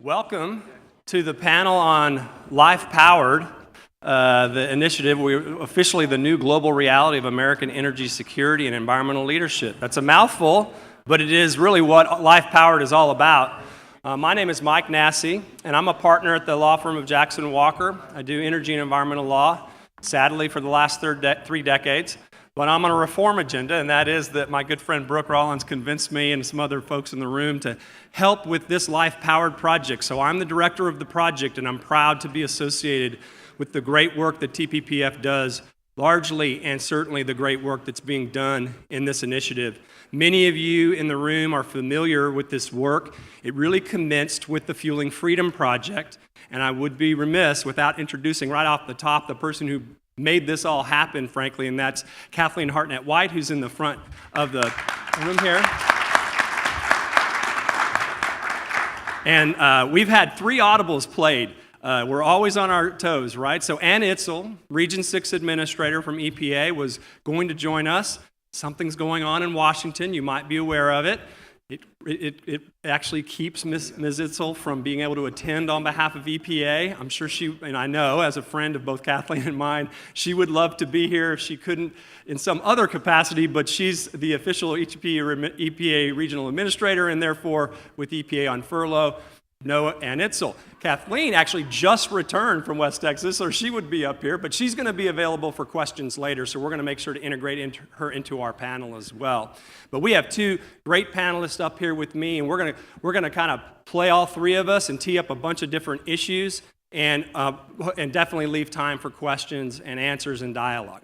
Welcome to the panel on Life Powered, the initiative. We're officially the new global reality of American energy security and environmental leadership. That's a mouthful, but it is really what Life Powered is all about. My name is Mike Nassy, and I'm a partner at the law firm of Jackson Walker. I do energy and environmental law, sadly, for the last 3 decades. But I'm on a reform agenda, and that is that my good friend Brooke Rollins convinced me and some other folks in the room to help with this life-powered project. So I'm the director of the project, and I'm proud to be associated with the great work that TPPF does, largely and certainly the great work that's being done in this initiative. Many of you in the room are familiar with this work. It really commenced with the Fueling Freedom Project, and I would be remiss without introducing right off the top the person who made this all happen, frankly, and that's Kathleen Hartnett-White, who's in the front of the room here. And we've had 3 audibles played. We're always on our toes, right? So Ann Itzel, Region 6 Administrator from EPA, was going to join us. Something's going on in Washington. You might be aware of it. It actually keeps Ms. Itzel from being able to attend on behalf of EPA. I'm sure she, and I know as a friend of both Kathleen and mine, she would love to be here if she couldn't in some other capacity, but she's the official EPA regional administrator, and therefore with EPA on furlough, no Ann Itzel. Kathleen actually just returned from West Texas, or she would be up here, but she's going to be available for questions later, so we're going to make sure to integrate her into our panel as well. But we have 2 great panelists up here with me, and we're going to kind of play all 3 of us and tee up a bunch of different issues, and definitely leave time for questions and answers and dialogue.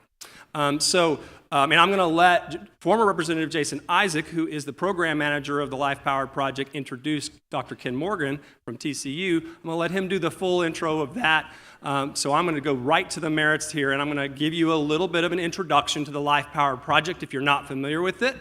And I'm going to let former Representative Jason Isaak, who is the program manager of the Life Powered Project, introduce Dr. Ken Morgan from TCU. I'm going to let him do the full intro of that. So I'm going to go right to the merits here, and I'm going to give you a little bit of an introduction to the Life Powered Project if you're not familiar with it.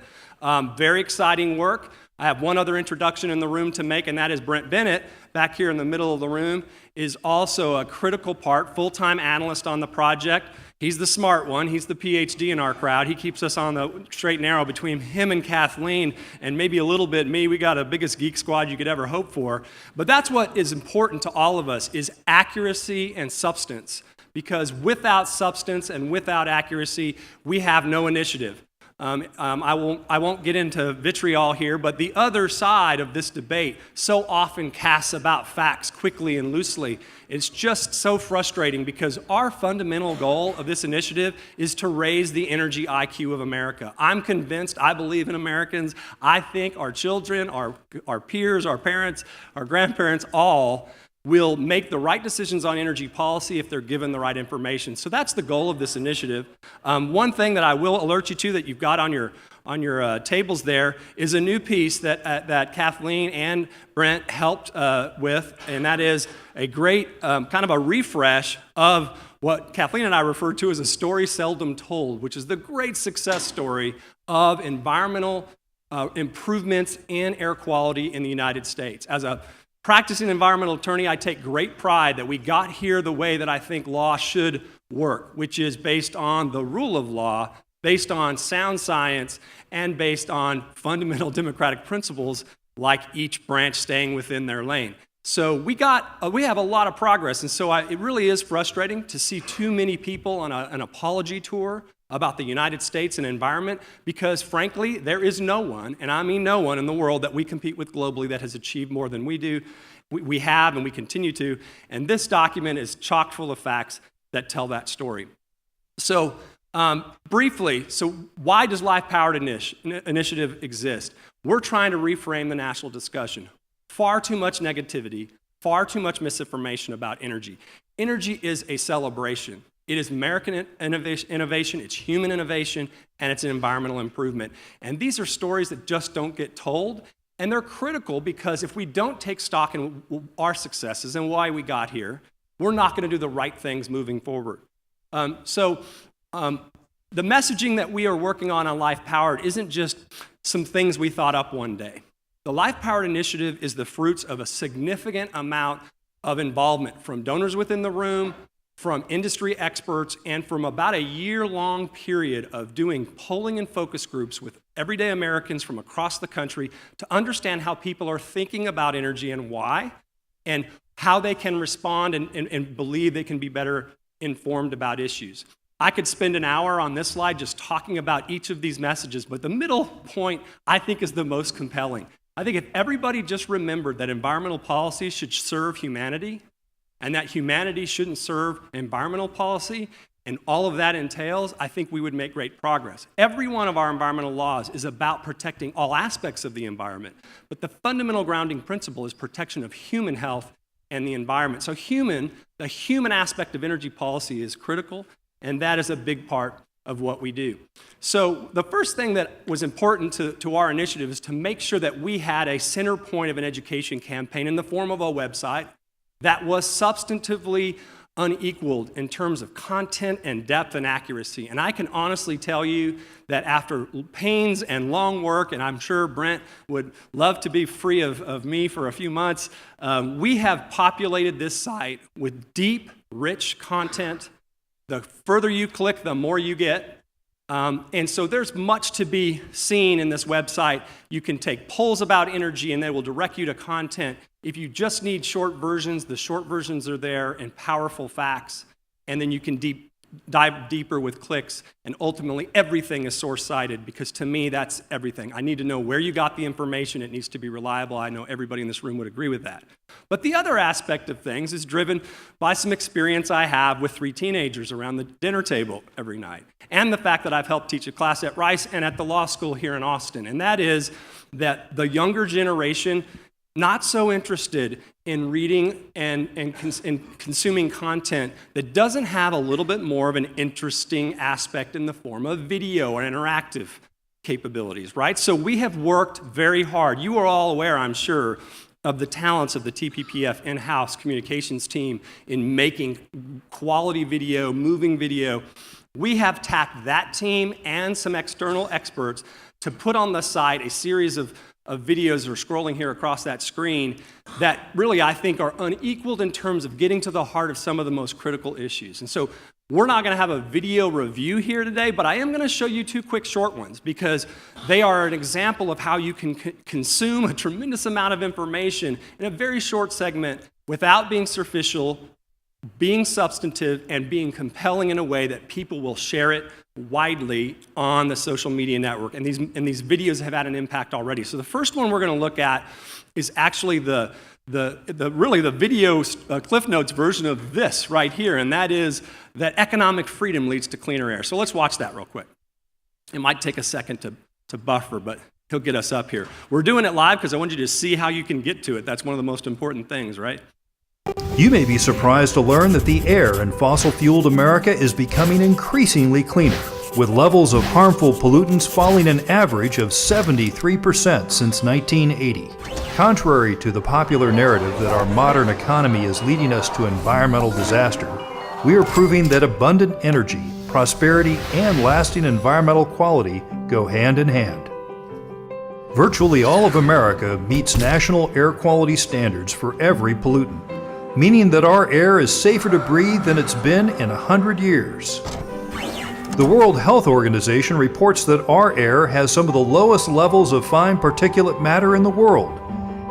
Very exciting work. I have one other introduction in the room to make, and that is Brent Bennett, back here in the middle of the room, is also a critical part, full-time analyst on the project. He's the smart one. He's the PhD in our crowd. He keeps us on the straight and narrow between him and Kathleen and maybe a little bit me. We got a biggest geek squad you could ever hope for. But that's what is important to all of us is accuracy and substance. Because without substance and without accuracy, we have no initiative. I won't get into vitriol here, but the other side of this debate so often casts about facts quickly and loosely. It's just so frustrating because our fundamental goal of this initiative is to raise the energy IQ of America. I'm convinced, I believe in Americans. I think our children, our peers, our parents, our grandparents, all will make the right decisions on energy policy if they're given the right information. So that's the goal of this initiative. One thing that I will alert you to that you've got on your tables there is a new piece that Kathleen and Brent helped with, and that is a great kind of a refresh of what Kathleen and I refer to as a story seldom told, which is the great success story of environmental improvements in air quality in the United States. As a practicing environmental attorney, I take great pride that we got here the way that I think law should work, which is based on the rule of law, based on sound science, and based on fundamental democratic principles like each branch staying within their lane. So we have a lot of progress, and so it really is frustrating to see too many people on an apology tour about the United States and environment because, frankly, there is no one, and I mean no one in the world that we compete with globally that has achieved more than we do. We have and we continue to, and this document is chock full of facts that tell that story. So briefly, why does Life Powered Initiative exist? We're trying to reframe the national discussion. Far too much negativity, far too much misinformation about energy. Energy is a celebration. It is American innovation, it's human innovation, and it's an environmental improvement. And these are stories that just don't get told, and they're critical because if we don't take stock in our successes and why we got here, we're not going to do the right things moving forward. The messaging that we are working on Life Powered isn't just some things we thought up one day. The Life Powered Initiative is the fruits of a significant amount of involvement from donors within the room, from industry experts, and from about a year-long period of doing polling and focus groups with everyday Americans from across the country to understand how people are thinking about energy and why, and how they can respond and believe they can be better informed about issues. I could spend an hour on this slide just talking about each of these messages, but the middle point I think is the most compelling. I think if everybody just remembered that environmental policy should serve humanity and that humanity shouldn't serve environmental policy, and all of that entails, I think we would make great progress. Every one of our environmental laws is about protecting all aspects of the environment, but the fundamental grounding principle is protection of human health and the environment. So the human aspect of energy policy is critical, and that is a big part of what we do. So the first thing that was important to our initiative is to make sure that we had a center point of an education campaign in the form of a website that was substantively unequaled in terms of content and depth and accuracy. And I can honestly tell you that after pains and long work, and I'm sure Brent would love to be free of me for a few months, we have populated this site with deep, rich content. The further you click, the more you get. And so there's much to be seen in this website. You can take polls about energy and they will direct you to content. If you just need short versions, the short versions are there and powerful facts. And then you can dive deeper with clicks. And ultimately, everything is source-cited because to me, that's everything. I need to know where you got the information. It needs to be reliable. I know everybody in this room would agree with that. But the other aspect of things is driven by some experience I have with 3 teenagers around the dinner table every night, and the fact that I've helped teach a class at Rice and at the law school here in Austin. And that is that the younger generation, not so interested in reading and consuming content that doesn't have a little bit more of an interesting aspect in the form of video or interactive capabilities, right? So we have worked very hard. You are all aware, I'm sure, of the talents of the TPPF in-house communications team in making quality video, moving video. We have tapped that team and some external experts to put on the site a series of videos that are scrolling here across that screen that really I think are unequaled in terms of getting to the heart of some of the most critical issues. And so we're not going to have a video review here today, but I am going to show you 2 quick short ones because they are an example of how you can consume a tremendous amount of information in a very short segment without being superficial, being substantive, and being compelling in a way that people will share it widely on the social media network. And these videos have had an impact already. So the first one we're going to look at is actually the video Cliff Notes version of this right here, and that is that economic freedom leads to cleaner air. So let's watch that real quick. It might take a second to buffer, but he'll get us up here. We're doing it live because I want you to see how you can get to it. That's one of the most important things, right? You may be surprised to learn that the air in fossil-fueled America is becoming increasingly cleaner, with levels of harmful pollutants falling an average of 73% since 1980. Contrary to the popular narrative that our modern economy is leading us to environmental disaster, we are proving that abundant energy, prosperity, and lasting environmental quality go hand in hand. Virtually all of America meets national air quality standards for every pollutant, meaning that our air is safer to breathe than it's been in 100 years. The World Health Organization reports that our air has some of the lowest levels of fine particulate matter in the world,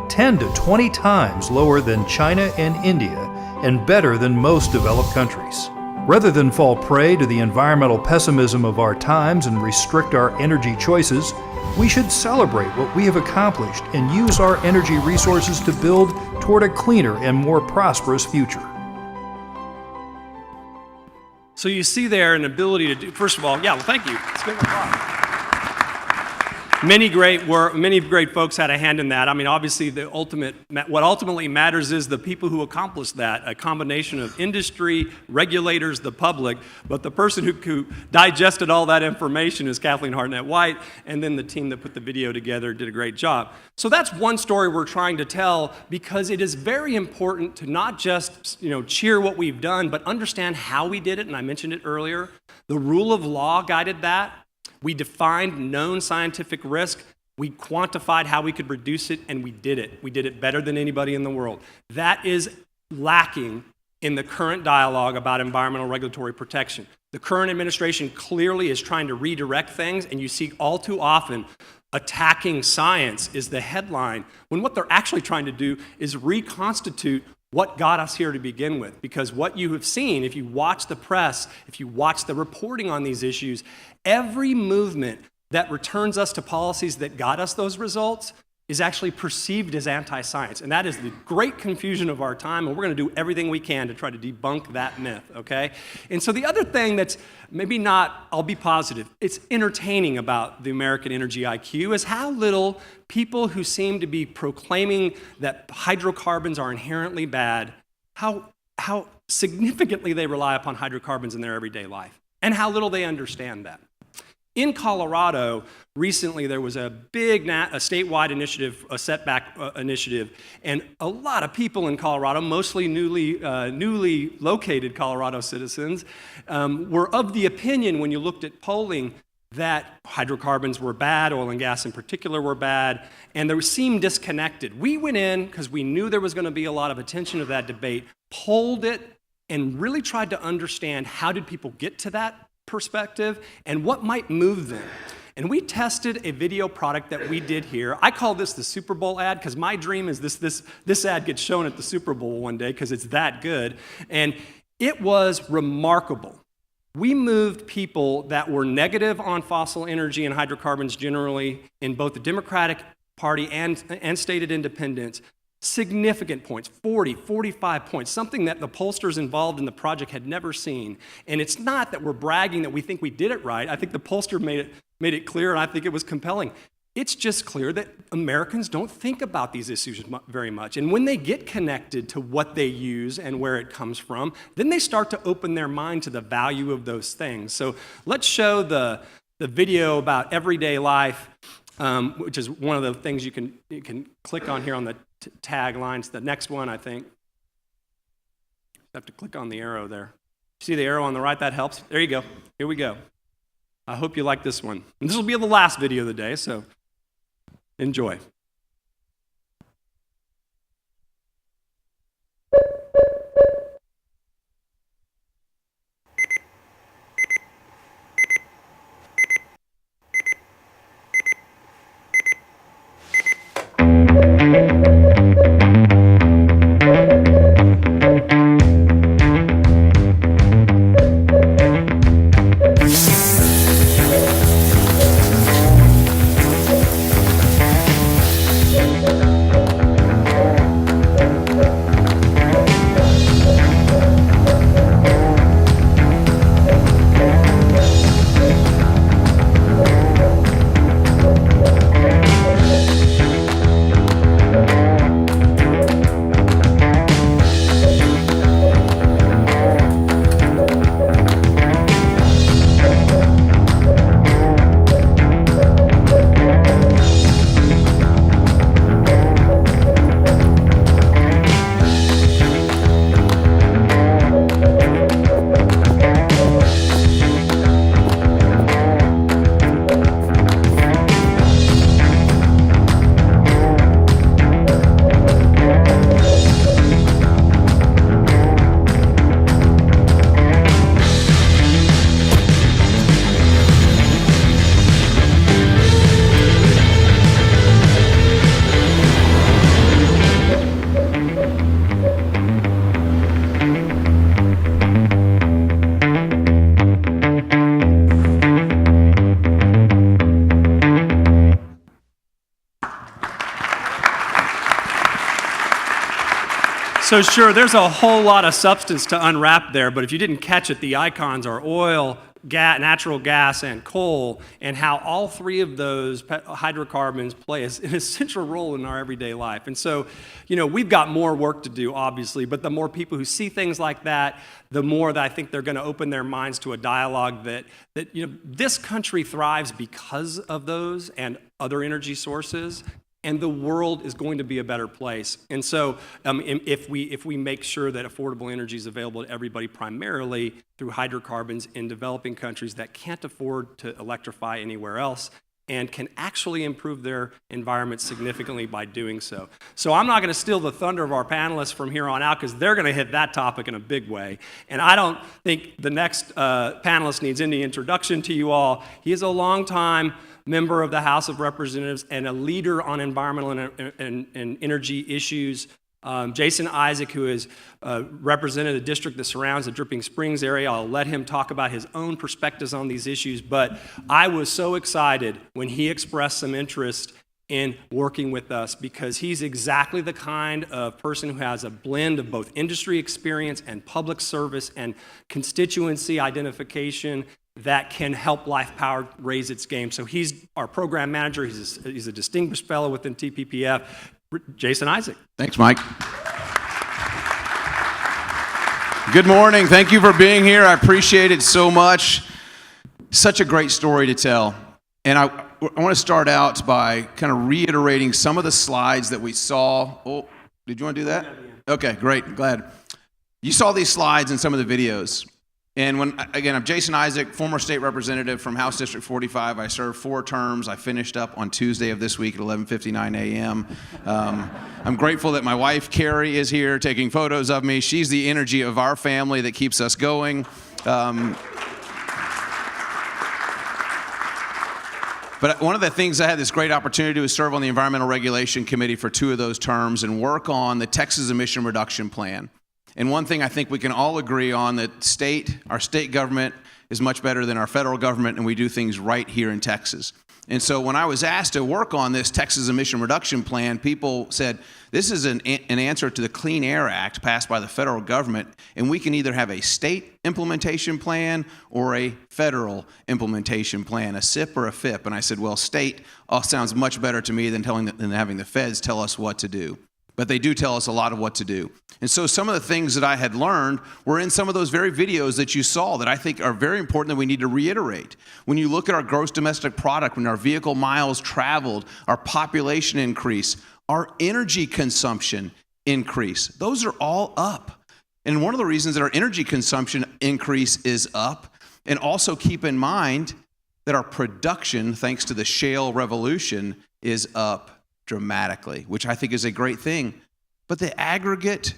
10 to 20 times lower than China and India, and better than most developed countries. Rather than fall prey to the environmental pessimism of our times and restrict our energy choices, we should celebrate what we have accomplished and use our energy resources to build toward a cleaner and more prosperous future. So you see there an ability to do, first of all, thank you. It's been a lot. Many great folks had a hand in that. I mean, obviously, what ultimately matters is the people who accomplish that, a combination of industry, regulators, the public, but the person who digested all that information is Kathleen Hartnett-White, and then the team that put the video together did a great job. So that's one story we're trying to tell because it is very important to not just cheer what we've done, but understand how we did it, and I mentioned it earlier. The rule of law guided that. We defined known scientific risk, we quantified how we could reduce it, and we did it. We did it better than anybody in the world. That is lacking in the current dialogue about environmental regulatory protection. The current administration clearly is trying to redirect things, and you see all too often attacking science is the headline, when what they're actually trying to do is reconstitute what got us here to begin with. Because what you have seen, if you watch the press, if you watch the reporting on these issues, every movement that returns us to policies that got us those results is actually perceived as anti-science. And that is the great confusion of our time, and we're gonna do everything we can to try to debunk that myth, okay? And so the other thing that's maybe not, I'll be positive, it's entertaining about the American energy IQ is how little people who seem to be proclaiming that hydrocarbons are inherently bad, how significantly they rely upon hydrocarbons in their everyday life, and how little they understand that. In Colorado, recently there was a big a statewide initiative, a setback initiative, and a lot of people in Colorado, mostly newly located Colorado citizens, were of the opinion when you looked at polling that hydrocarbons were bad, oil and gas in particular were bad, and they seemed disconnected. We went in because we knew there was going to be a lot of attention to that debate, polled it, and really tried to understand how did people get to that perspective and what might move them. And we tested a video product that we did here. I call this the Super Bowl ad because my dream is this ad gets shown at the Super Bowl one day because it's that good. And it was remarkable. We moved people that were negative on fossil energy and hydrocarbons generally in both the Democratic Party and stated independents. Significant points, 40, 45 points, something that the pollsters involved in the project had never seen. And it's not that we're bragging that we think we did it right. I think the pollster made it clear, and I think it was compelling. It's just clear that Americans don't think about these issues very much. And when they get connected to what they use and where it comes from, then they start to open their mind to the value of those things. So let's show the video about everyday life, which is one of the things you can click on here on the taglines. The next one, I think. You have to click on the arrow there. See the arrow on the right? That helps. There you go. Here we go. I hope you like this one. And this will be the last video of the day, so enjoy. So sure, there's a whole lot of substance to unwrap there, but if you didn't catch it, the icons are oil, natural gas, and coal, and how all three of those hydrocarbons play an essential role in our everyday life. And so, we've got more work to do, obviously, but the more people who see things like that, the more that I think they're going to open their minds to a dialogue that this country thrives because of those and other energy sources. And the world is going to be a better place. And so if we make sure that affordable energy is available to everybody primarily through hydrocarbons in developing countries that can't afford to electrify anywhere else and can actually improve their environment significantly by doing so. So I'm not going to steal the thunder of our panelists from here on out because they're going to hit that topic in a big way. And I don't think the next panelist needs any introduction to you all. He is a long-time member of the House of Representatives and a leader on environmental and energy issues. Jason Isaak, who has represented the district that surrounds the Dripping Springs area, I'll let him talk about his own perspectives on these issues, but I was so excited when he expressed some interest in working with us because he's exactly the kind of person who has a blend of both industry experience and public service and constituency identification that can help Life Power raise its game. So he's our program manager. He's a distinguished fellow within TPPF, Jason Isaak. Thanks, Mike. Good morning. Thank you for being here. I appreciate it so much. Such a great story to tell. And I want to start out by kind of reiterating some of the slides that we saw. Oh, did you want to do that? Okay, great. Glad. You saw these slides in some of the videos. And I'm Jason Isaak, former state representative from House District 45. I served 4 terms. I finished up on Tuesday of this week at 11:59 a.m. I'm grateful that my wife, Carrie, is here taking photos of me. She's the energy of our family that keeps us going. But one of the things I had this great opportunity to do is serve on the Environmental Regulation Committee for 2 of those terms and work on the Texas Emission Reduction Plan. And one thing I think we can all agree on, that our state government is much better than our federal government, and we do things right here in Texas. And so when I was asked to work on this Texas Emission Reduction Plan, people said, this is an answer to the Clean Air Act passed by the federal government, and we can either have a state implementation plan or a federal implementation plan, a SIP or a FIP. And I said, well, state sounds much better to me than having the feds tell us what to do. But they do tell us a lot of what to do. And so some of the things that I had learned were in some of those very videos that you saw that I think are very important that we need to reiterate. When you look at our gross domestic product, when our vehicle miles traveled, our population increase, our energy consumption increase, those are all up. And one of the reasons that our energy consumption increase is up, and also keep in mind that our production, thanks to the shale revolution, is up dramatically, which I think is a great thing. But the aggregate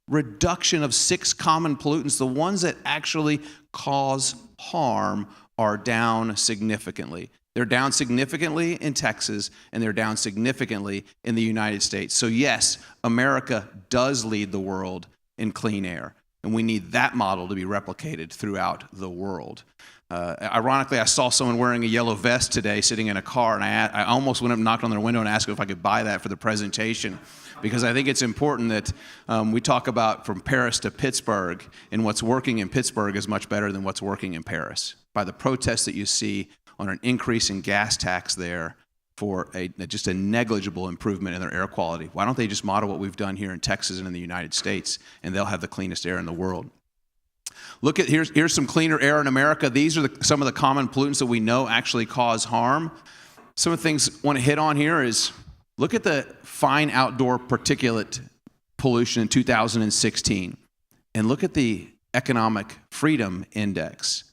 reduction of 6 common pollutants, the ones that actually cause harm, are down significantly. They're down significantly in Texas, and they're down significantly in the United States. So yes, America does lead the world in clean air, and we need that model to be replicated throughout the world. Ironically, I saw someone wearing a yellow vest today sitting in a car, and I almost went up and knocked on their window and asked them if I could buy that for the presentation, because I think it's important that we talk about from Paris to Pittsburgh, and what's working in Pittsburgh is much better than what's working in Paris. By the protests that you see on an increase in gas tax there for just a negligible improvement in their air quality, why don't they just model what we've done here in Texas and in the United States, and they'll have the cleanest air in the world. Look at, here's some cleaner air in America. These are some of the common pollutants that we know actually cause harm. Some of the things I want to hit on here is, look at the fine outdoor particulate pollution in 2016, and look at the economic freedom index.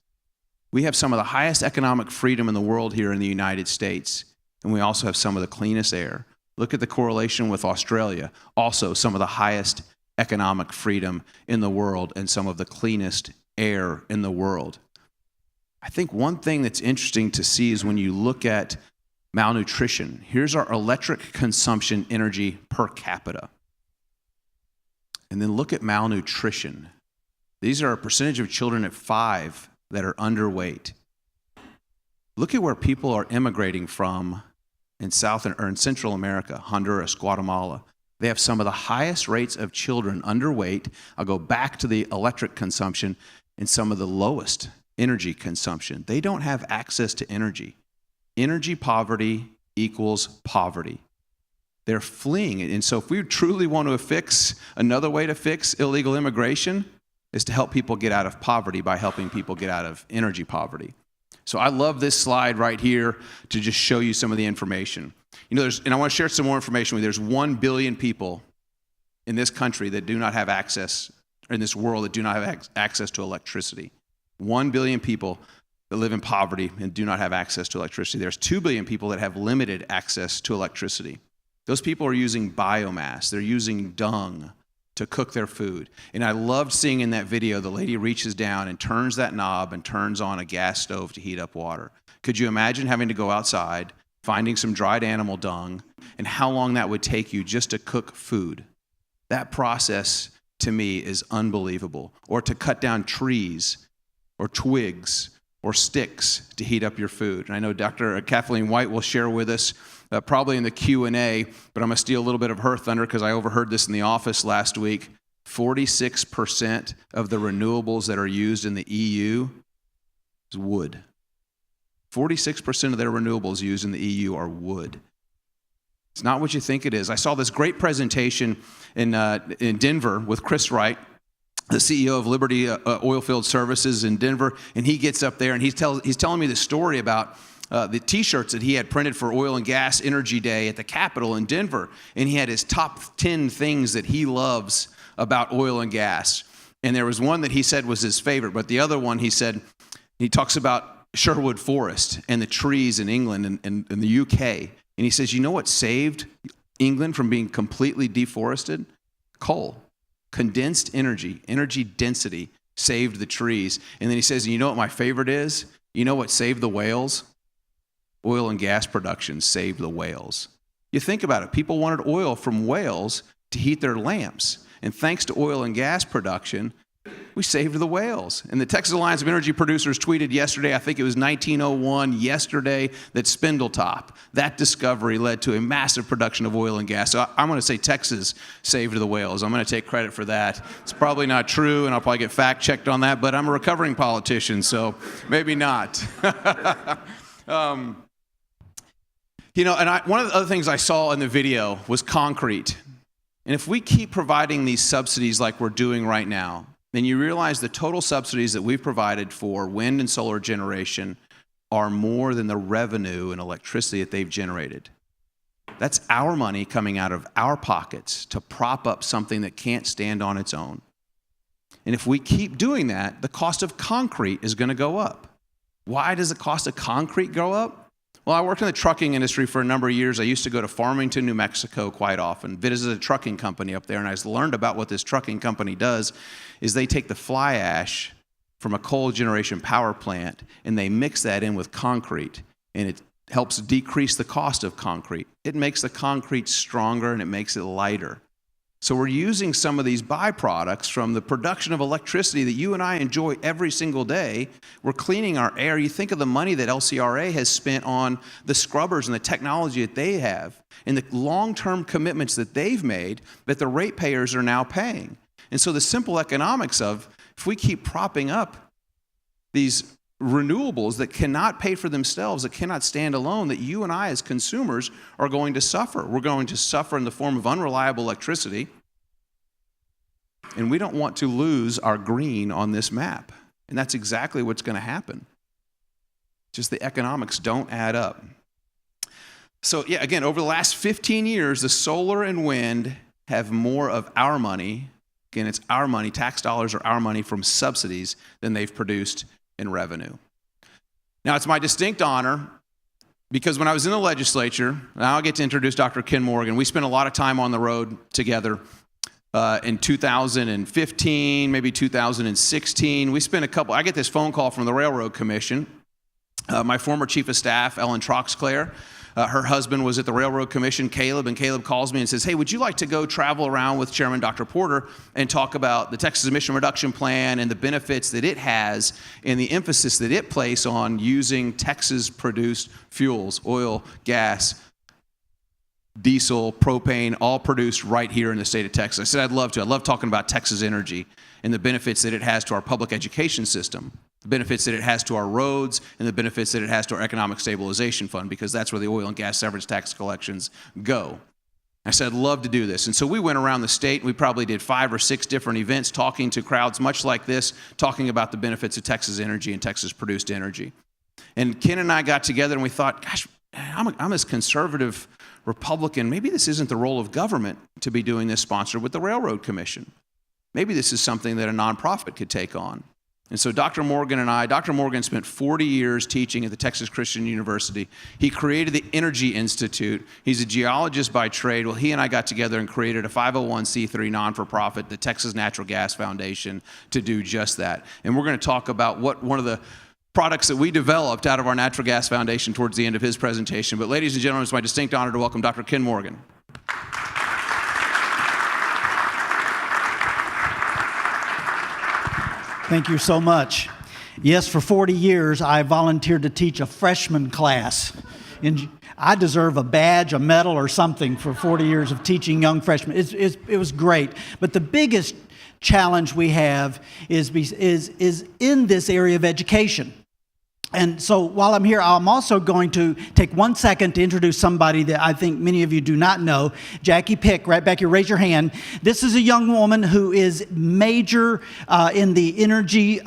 We have some of the highest economic freedom in the world here in the United States, and we also have some of the cleanest air. Look at the correlation with Australia, also some of the highest economic freedom in the world and some of the cleanest air in the world. I think one thing that's interesting to see is when you look at malnutrition. Here's our electric consumption energy per capita. And then look at malnutrition. These are a percentage of children at 5 that are underweight. Look at where people are immigrating from in Central America, Honduras, Guatemala. They have some of the highest rates of children underweight. I'll go back to the electric consumption, and some of the lowest energy consumption. They don't have access to energy. Energy poverty equals poverty. They're fleeing it. And so if we truly want to fix, another way to fix illegal immigration is to help people get out of poverty by helping people get out of energy poverty. So I love this slide right here to just show you some of the information. You know, and I want to share some more information with you. There's 1 billion people in this country that do not have access, or in this world that do not have access to electricity. 1 billion people that live in poverty and do not have access to electricity. There's 2 billion people that have limited access to electricity. Those people are using biomass. They're using dung. to cook their food. And I loved seeing in that video, the lady reaches down and turns that knob and turns on a gas stove to heat up water. Could you imagine having to go outside, finding some dried animal dung, and how long that would take you just to cook food? That process, to me, is unbelievable. Or to cut down trees or twigs or sticks to heat up your food. And I know Dr. Kathleen White will share with us probably in the Q&A, but I'm going to steal a little bit of her thunder because I overheard this in the office last week. 46% of the renewables that are used in the EU is wood. 46% of their renewables used in the EU are wood. It's not what you think it is. I saw this great presentation in Denver with Chris Wright, the CEO of Liberty Oilfield Services in Denver, and he gets up there and he's telling me the story about the T-shirts that he had printed for Oil and Gas Energy Day at the Capitol in Denver, and he had his top 10 things that he loves about oil and gas. And there was one that he said was his favorite, but the other one he said, he talks about Sherwood Forest and the trees in England and the UK, and he says, you know what saved England from being completely deforested? Coal. Condensed energy density saved the trees. And then he says, you know what my favorite is? You know what saved the whales? Oil and gas production saved the whales. You think about it. People wanted oil from whales to heat their lamps. And thanks to oil and gas production, we saved the whales. And the Texas Alliance of Energy Producers tweeted yesterday, I think it was 1901 yesterday, that Spindletop, that discovery led to a massive production of oil and gas. So I'm going to say Texas saved the whales. I'm going to take credit for that. It's probably not true, and I'll probably get fact checked on that, but I'm a recovering politician, so maybe not. One of the other things I saw in the video was concrete. And if we keep providing these subsidies like we're doing right now, then you realize the total subsidies that we've provided for wind and solar generation are more than the revenue and electricity that they've generated. That's our money coming out of our pockets to prop up something that can't stand on its own. And if we keep doing that, the cost of concrete is going to go up. Why does the cost of concrete go up? Well, I worked in the trucking industry for a number of years. I used to go to Farmington, New Mexico quite often, visited a trucking company up there, and I learned about what this trucking company does is they take the fly ash from a coal generation power plant and they mix that in with concrete, and it helps decrease the cost of concrete. It makes the concrete stronger and it makes it lighter. So we're using some of these byproducts from the production of electricity that you and I enjoy every single day. We're cleaning our air. You think of the money that LCRA has spent on the scrubbers and the technology that they have and the long-term commitments that they've made that the ratepayers are now paying. And so the simple economics of, if we keep propping up these renewables that cannot pay for themselves, that cannot stand alone, that you and I as consumers are going to suffer. We're going to suffer in the form of unreliable electricity, and we don't want to lose our green on this map. And that's exactly what's going to happen. Just the economics don't add up. So yeah, again, over the last 15 years, the solar and wind have more of our money, again, it's our money, tax dollars are our money from subsidies than they've produced in revenue. Now, it's my distinct honor because when I was in the legislature, now I'll get to introduce Dr. Ken Morgan. We spent a lot of time on the road together in 2015, maybe 2016. I get this phone call from the Railroad Commission. My former chief of staff, Ellen Troxclair, her husband was at the Railroad Commission, Caleb, and Caleb calls me and says, hey, would you like to go travel around with Chairman Dr. Porter and talk about the Texas Emission Reduction Plan and the benefits that it has and the emphasis that it places on using Texas-produced fuels, oil, gas, diesel, propane, all produced right here in the state of Texas. I said, I'd love to. I love talking about Texas energy and the benefits that it has to our public education system, the benefits that it has to our roads, and the benefits that it has to our economic stabilization fund, because that's where the oil and gas severance tax collections go. I said, I'd love to do this. And so we went around the state. We probably did 5 or 6 different events talking to crowds much like this, talking about the benefits of Texas energy and Texas-produced energy. And Ken and I got together and we thought, gosh, I'm this conservative Republican. Maybe this isn't the role of government to be doing this sponsored with the Railroad Commission. Maybe this is something that a nonprofit could take on. And so Dr. Morgan spent 40 years teaching at the Texas Christian University. He created the Energy Institute. He's a geologist by trade. Well, he and I got together and created a 501c3 non-for-profit, the Texas Natural Gas Foundation, to do just that. And we're going to talk about one of the products that we developed out of our Natural Gas Foundation towards the end of his presentation. But ladies and gentlemen, it's my distinct honor to welcome Dr. Ken Morgan. Thank you so much. Yes, for 40 years, I volunteered to teach a freshman class. And I deserve a badge, a medal, or something for 40 years of teaching young freshmen. It was great. But the biggest challenge we have is in this area of education. And so while I'm here, I'm also going to take 1 second to introduce somebody that I think many of you do not know. Jacky Pick, right back here, raise your hand. This is a young woman who is major in the energy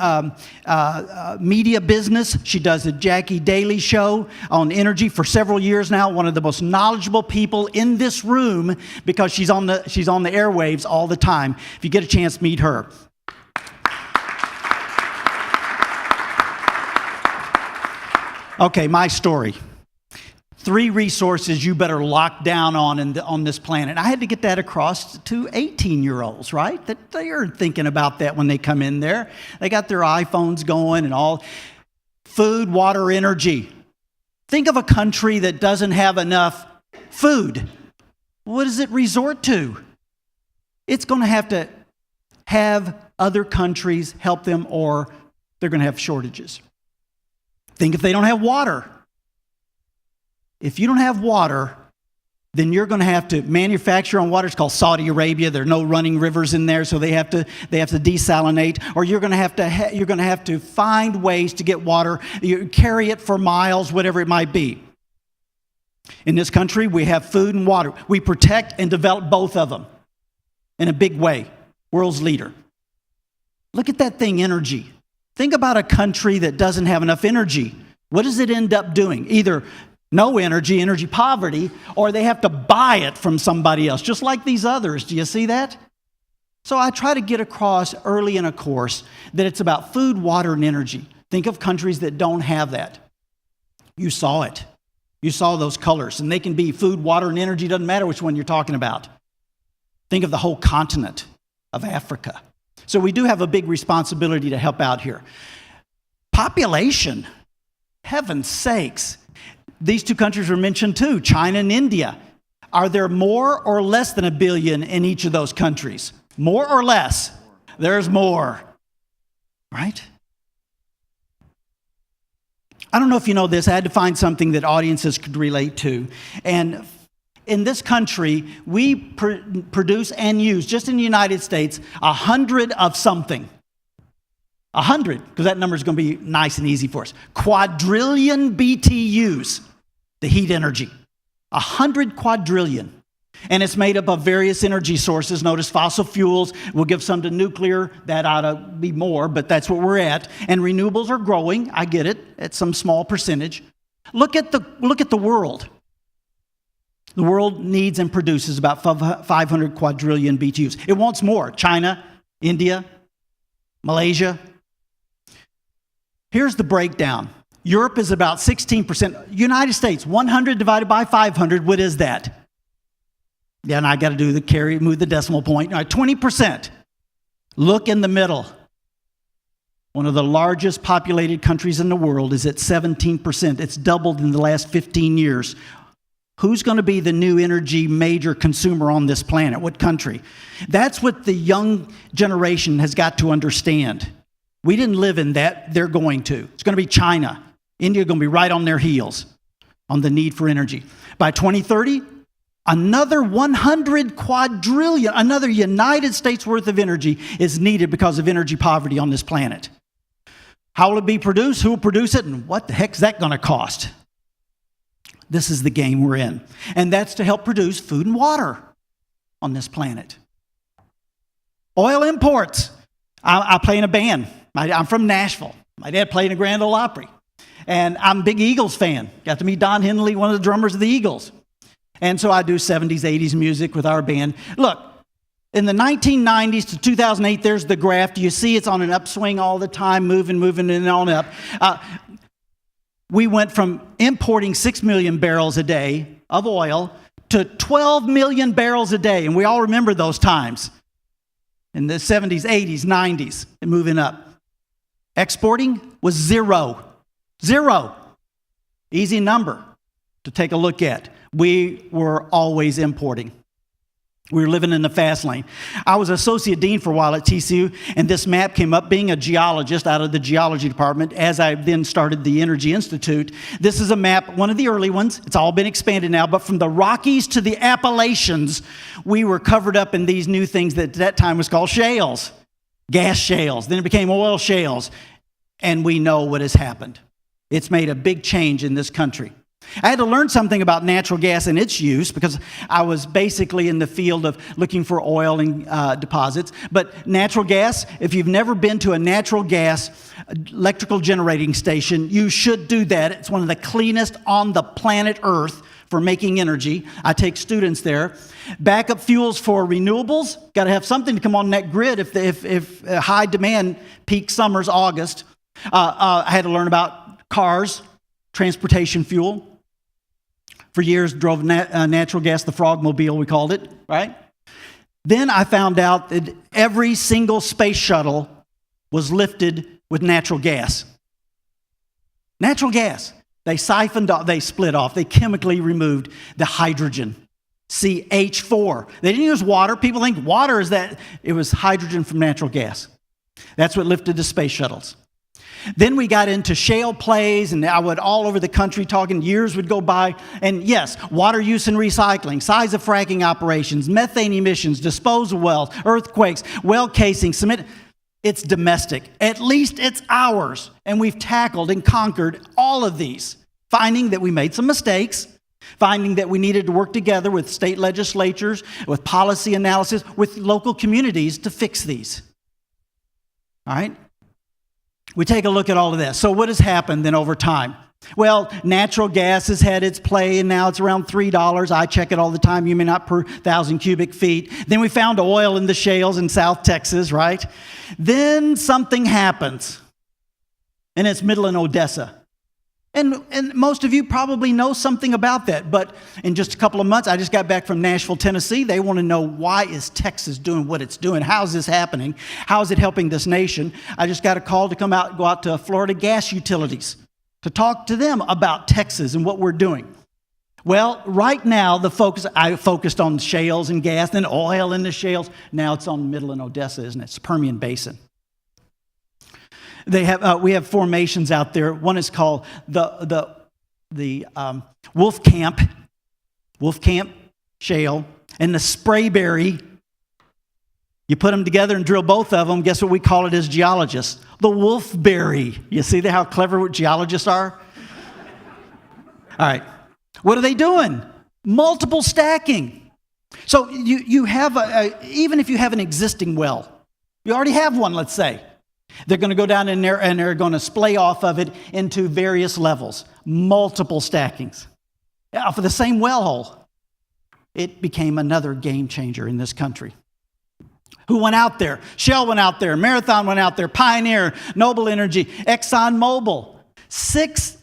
media business. She does the Jacky Daily Show on energy for several years now. One of the most knowledgeable people in this room because she's on the airwaves all the time. If you get a chance, meet her. Okay, my story. 3 resources you better lock down on this planet. I had to get that across to 18-year-olds, right? That they are thinking about that when they come in there. They got their iPhones going and all. Food, water, energy. Think of a country that doesn't have enough food. What does it resort to? It's going to have other countries help them, or they're going to have shortages. Think if they don't have water. If you don't have water, then you're going to have to manufacture on water. It's called Saudi Arabia. There are no running rivers in there, so they have to desalinate. Or you're going to have to find ways to get water. You carry it for miles, whatever it might be. In this country, we have food and water. We protect and develop both of them in a big way. World's leader. Look at that thing, energy. Think about a country that doesn't have enough energy. What does it end up doing? Either no energy, energy poverty, or they have to buy it from somebody else, just like these others. Do you see that? So I try to get across early in a course that it's about food, water, and energy. Think of countries that don't have that. You saw it. You saw those colors, and they can be food, water, and energy. Doesn't matter which one you're talking about. Think of the whole continent of Africa. So we do have a big responsibility to help out here. Population, heaven's sakes. These 2 countries were mentioned too, China and India. Are there more or less than 1 billion in each of those countries? More or less? There's more, right? I don't know if you know this. I had to find something that audiences could relate to. And in this country, we produce and use, just in the United States, 100 of something. 100, because that number is going to be nice and easy for us. Quadrillion BTUs, the heat energy. 100 quadrillion. And it's made up of various energy sources. Notice fossil fuels. We'll give some to nuclear. That ought to be more, but that's where we're at. And renewables are growing. I get it. At some small percentage. Look at the world. The world needs and produces about 500 quadrillion BTUs. It wants more. China, India, Malaysia. Here's the breakdown. Europe is about 16%. United States, 100 divided by 500, what is that? Yeah, and I got to do the move the decimal point. 20%. Look in the middle. One of the largest populated countries in the world is at 17%. It's doubled in the last 15 years. Who's going to be the new energy major consumer on this planet? What country? That's what the young generation has got to understand. We didn't live in that. They're going to. It's going to be China. India going to be right on their heels on the need for energy. By 2030, another 100 quadrillion, another United States worth of energy is needed because of energy poverty on this planet. How will it be produced? Who will produce it? And what the heck is that going to cost? This is the game we're in. And that's to help produce food and water on this planet. Oil imports. I play in a band. I'm from Nashville. My dad played in the Grand Ole Opry. And I'm a big Eagles fan. Got to meet Don Henley, one of the drummers of the Eagles. And so I do 70s, 80s music with our band. Look, In the 1990s to 2008, there's the graph. You see it's on an upswing all the time, moving and on up. We went from importing 6 million barrels a day of oil to 12 million barrels a day. And we all remember those times in the 70s, 80s, 90s, and moving up. Exporting was zero. Zero. Easy number to take a look at. We were always importing. We were living in the fast lane. I was associate dean for a while at TCU, and this map came up. Being a geologist out of the geology department, as I then started the Energy Institute, this is a map, one of the early ones. It's all been expanded now, but from the Rockies to the Appalachians, we were covered up in these new things that at that time was called shales, gas shales. Then it became oil shales, and we know what has happened. It's made a big change in this country. I had to learn something about natural gas and its use because I was basically in the field of looking for oil and deposits. But natural gas, if you've never been to a natural gas electrical generating station, you should do that. It's one of the cleanest on the planet Earth for making energy. I take students there. Backup fuels for renewables. Got to have something to come on that grid if high demand peak summers, August. I had to learn about cars, transportation fuel. For years, drove natural gas, the frogmobile, we called it, right? Then I found out that every single space shuttle was lifted with natural gas. Natural gas. They siphoned off, they split off, they chemically removed the hydrogen, CH4. They didn't use water. People think water is that. It was hydrogen from natural gas. That's what lifted the space shuttles. Then we got into Shale Plays, and I would all over the country talking. Years would go by, and yes, water use and recycling, size of fracking operations, methane emissions, disposal wells, earthquakes, well casing, cement. It's domestic. At least it's ours. And we've tackled and conquered all of these, finding that we made some mistakes, finding that we needed to work together with state legislatures, with policy analysis, with local communities to fix these. All right? We take a look at all of this. So what has happened then over time? Well, natural gas has had its play, and now it's around $3. I check it all the time. You may not per 1,000 cubic feet. Then we found oil in the shales in South Texas, right? Then something happens, and it's Midland, Odessa. And most of you probably know something about that. But in just a couple of months, I just got back from Nashville, Tennessee. They want to know, why is Texas doing what it's doing? How is this happening? How is it helping this nation? I just got a call to go out to Florida gas utilities to talk to them about Texas and what we're doing. Well, right now, I focused on shales and gas, then oil in the shales. Now it's on Midland, Odessa, isn't it? It's the Permian Basin. We have formations out there. One is called the Wolfcamp Shale, and the Sprayberry. You put them together and drill both of them. Guess what we call it as geologists? The Wolfberry. You see how clever geologists are? All right. What are they doing? Multiple stacking. So you have even if you have an existing well, you already have one, let's say. They're going to go down in there and they're going to splay off of it into various levels, multiple stackings for the same well hole. It became another game changer in this country. Who went out there? Shell went out there. Marathon went out there. Pioneer, Noble Energy, ExxonMobil. $6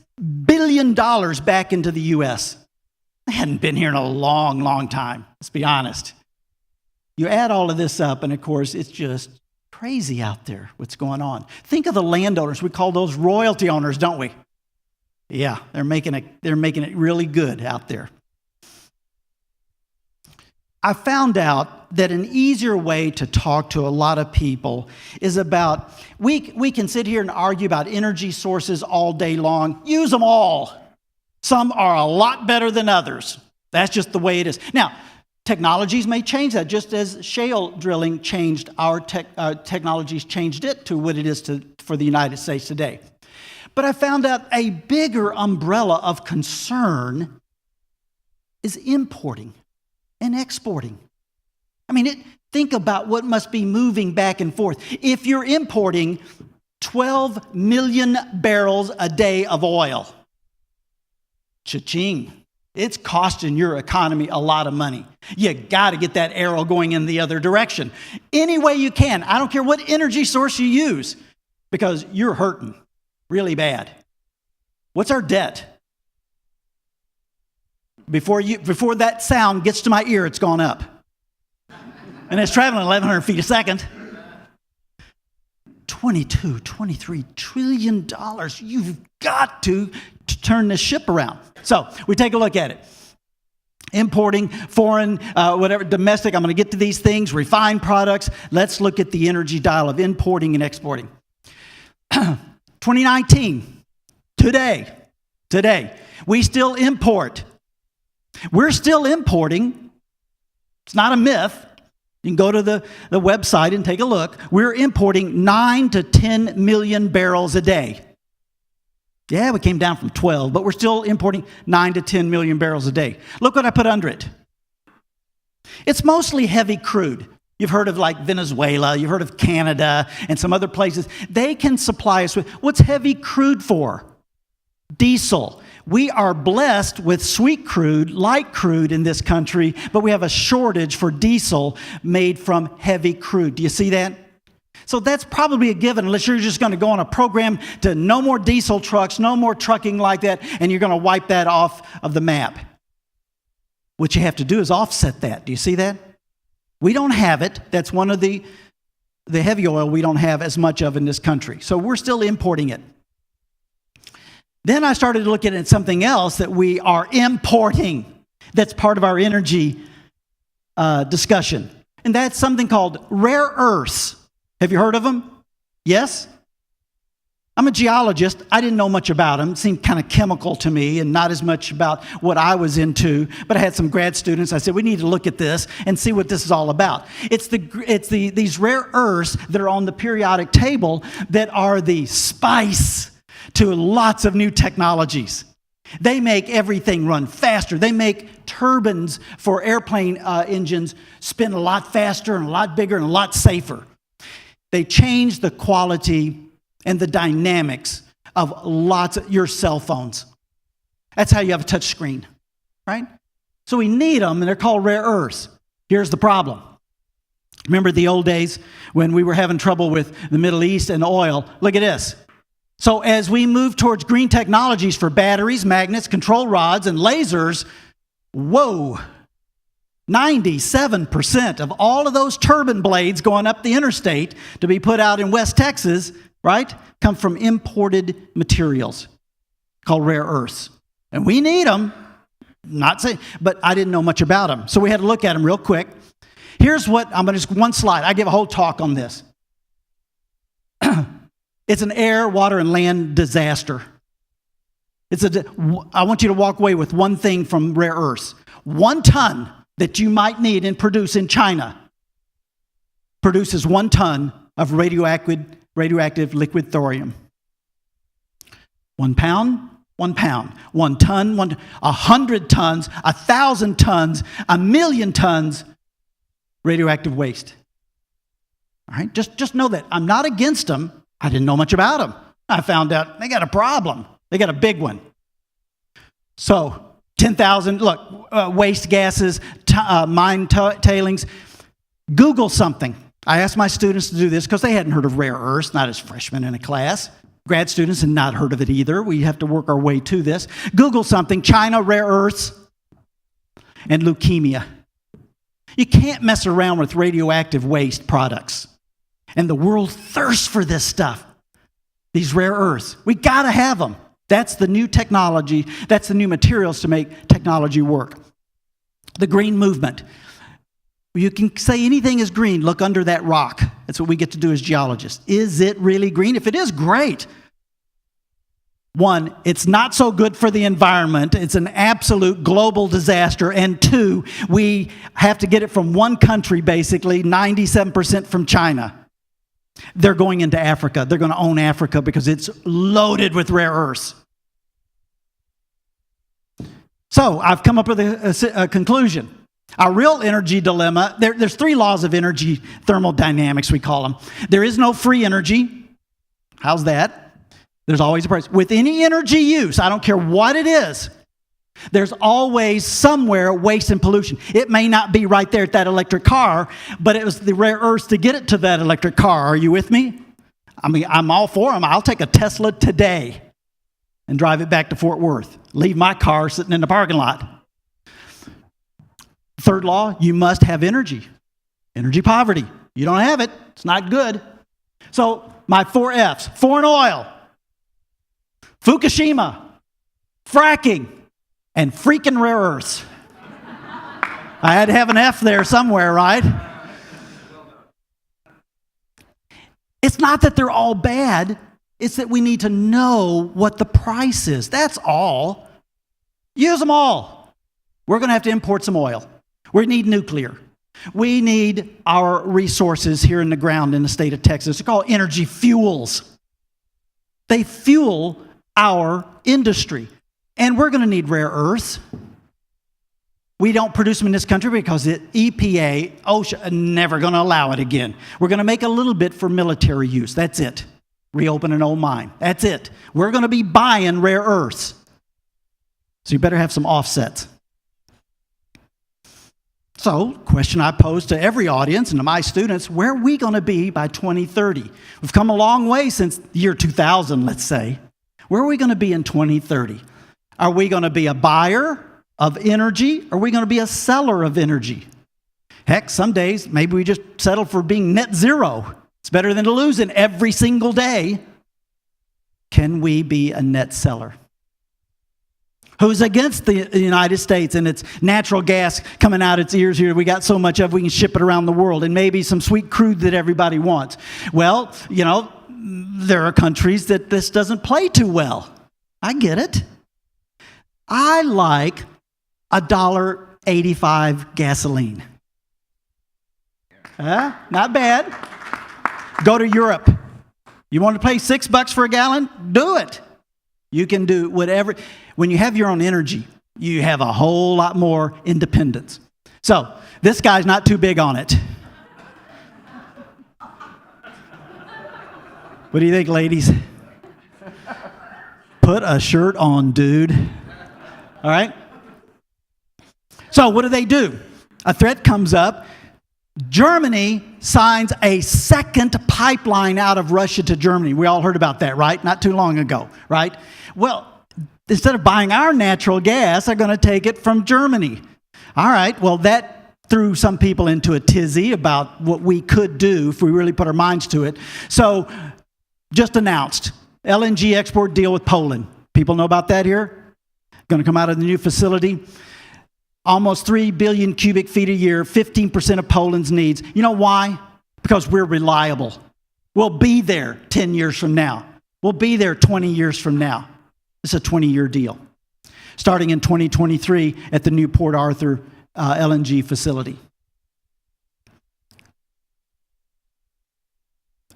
billion back into the U.S. They hadn't been here in a long, long time. Let's be honest. You add all of this up, and of course, it's just crazy out there, what's going on. Think of the landowners. We call those royalty owners, don't we? Yeah, they're making it really good out there. I found out that an easier way to talk to a lot of people is about, we can sit here and argue about energy sources all day long. Use them all. Some are a lot better than others. That's just the way it is. Now, technologies may change that, just as shale drilling changed our technologies, changed it to what it is for the United States today. But I found out a bigger umbrella of concern is importing and exporting. I mean, think about what must be moving back and forth. If you're importing 12 million barrels a day of oil, cha-ching. It's costing your economy a lot of money. You got to get that arrow going in the other direction. Any way you can. I don't care what energy source you use, because you're hurting really bad. What's our debt? Before that sound gets to my ear, it's gone up. And it's traveling 1,100 feet a second. $23 trillion. You've got to turn this ship around. So we take a look at it. Importing, foreign, whatever, domestic. I'm going to get to these things. Refined products. Let's look at the energy dial of importing and exporting. 2019, today, we still import. We're still importing. It's not a myth. You can go to the website and take a look. We're importing 9 to 10 million barrels a day. Yeah, we came down from 12, but we're still importing 9 to 10 million barrels a day. Look what I put under it. It's mostly heavy crude. You've heard of like Venezuela, you've heard of Canada, and some other places. They can supply us with, what's heavy crude for? Diesel. We are blessed with sweet crude, light crude in this country, but we have a shortage for diesel made from heavy crude. Do you see that? So that's probably a given, unless you're just going to go on a program to no more diesel trucks, no more trucking like that, and you're going to wipe that off of the map. What you have to do is offset that. Do you see that? We don't have it. That's one of the heavy oil we don't have as much of in this country. So we're still importing it. Then I started looking at something else that we are importing that's part of our energy discussion. And that's something called rare earths. Have you heard of them? Yes? I'm a geologist. I didn't know much about them. It seemed kind of chemical to me and not as much about what I was into. But I had some grad students. I said, we need to look at this and see what this is all about. It's these rare earths that are on the periodic table that are the spice to lots of new technologies. They make everything run faster. They make turbines for airplane engines spin a lot faster and a lot bigger and a lot safer. They change the quality and the dynamics of lots of your cell phones. That's how you have a touch screen, right? So we need them, and they're called rare earths. Here's the problem. Remember the old days when we were having trouble with the Middle East and oil? Look at this. So as we move towards green technologies for batteries, magnets, control rods, and lasers, whoa, 97% of all of those turbine blades going up the interstate to be put out in West Texas, right, come from imported materials called rare earths. And we need them, not saying, but I didn't know much about them. So we had to look at them real quick. Here's what, I'm going to just one slide. I give a whole talk on this. It's an air, water, and land disaster. I want you to walk away with one thing from rare earths. 1 ton that you might need and produce in China produces 1 ton of radioactive liquid thorium. 1 pound, 1 pound. 1 ton, 100 tons, 1,000 tons, 1,000,000 tons radioactive waste. All right, just know that. I'm not against them. I didn't know much about them. I found out they got a problem. They got a big one. So 10,000, look, waste gases, mine tailings. Google something. I asked my students to do this because they hadn't heard of rare earths, not as freshmen in a class. Grad students had not heard of it either. We have to work our way to this. Google something, China, rare earths, and leukemia. You can't mess around with radioactive waste products. And the world thirsts for this stuff, these rare earths. We got to have them. That's the new technology. That's the new materials to make technology work. The green movement. You can say anything is green. Look under that rock. That's what we get to do as geologists. Is it really green? If it is, great. 1, it's not so good for the environment. It's an absolute global disaster. And 2, we have to get it from one country, basically, 97% from China. They're going into Africa. They're going to own Africa because it's loaded with rare earths. So I've come up with a conclusion. Our real energy dilemma, there's 3 laws of energy thermodynamics, we call them. There is no free energy. How's that? There's always a price. With any energy use, I don't care what it is, There's always somewhere waste and pollution. It may not be right there at that electric car, but it was the rare earths to get it to that electric car. Are you with me? I mean, I'm all for them. I'll take a Tesla today and drive it back to Fort Worth. Leave my car sitting in the parking lot. Third law, you must have energy. Energy poverty. You don't have it, it's not good. So my 4 F's, foreign oil, Fukushima, fracking, and freaking rare earths. I had to have an F there somewhere, right? It's not that they're all bad. It's that we need to know what the price is. That's all. Use them all. We're going to have to import some oil. We need nuclear. We need our resources here in the ground in the state of Texas. They're called energy fuels. They fuel our industry. And we're going to need rare earths. We don't produce them in this country because the EPA, OSHA, never going to allow it again. We're going to make a little bit for military use. That's it. Reopen an old mine. That's it. We're going to be buying rare earths. So you better have some offsets. So, question I pose to every audience and to my students, where are we going to be by 2030? We've come a long way since the year 2000, let's say. Where are we going to be in 2030? Are we going to be a buyer of energy? Or are we going to be a seller of energy? Heck, some days, maybe we just settle for being net zero. It's better than to lose it every single day. Can we be a net seller? Who's against the United States and its natural gas coming out its ears here? We got so much of it, we can ship it around the world, and maybe some sweet crude that everybody wants. Well, you know, there are countries that this doesn't play too well. I get it. I like $1.85 gasoline. Not bad. Go to Europe. You want to pay $6 for a gallon? Do it. You can do whatever. When you have your own energy, you have a whole lot more independence. So, this guy's not too big on it. What do you think, ladies? Put a shirt on, dude. All right? So, what do? A threat comes up. Germany signs a second pipeline out of Russia to Germany. We all heard about that, right? Not too long ago, right? Well, instead of buying our natural gas, they're going to take it from Germany. All right, well, that threw some people into a tizzy about what we could do if we really put our minds to it. So, just announced, LNG Export Deal with Poland. People know about that here? Going to come out of the new facility. Almost 3 billion cubic feet a year, 15% of Poland's needs. You know why? Because we're reliable. We'll be there 10 years from now. We'll be there 20 years from now. It's a 20-year deal, starting in 2023 at the new Port Arthur LNG facility.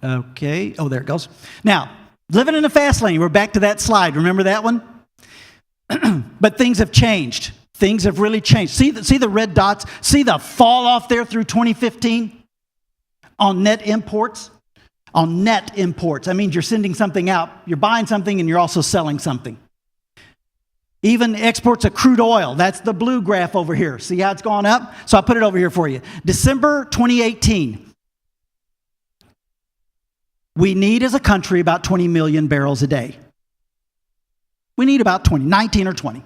Okay. Oh, there it goes. Now, living in the fast lane. We're back to that slide. Remember that one? But things have changed. Things have really changed. See the red dots? See the fall off there through 2015 on net imports? On net imports. That means you're sending something out, you're buying something, and you're also selling something. Even exports of crude oil. That's the blue graph over here. See how it's gone up? So I'll put it over here for you. December 2018. We need as a country about 20 million barrels a day. We need about 19 or 20.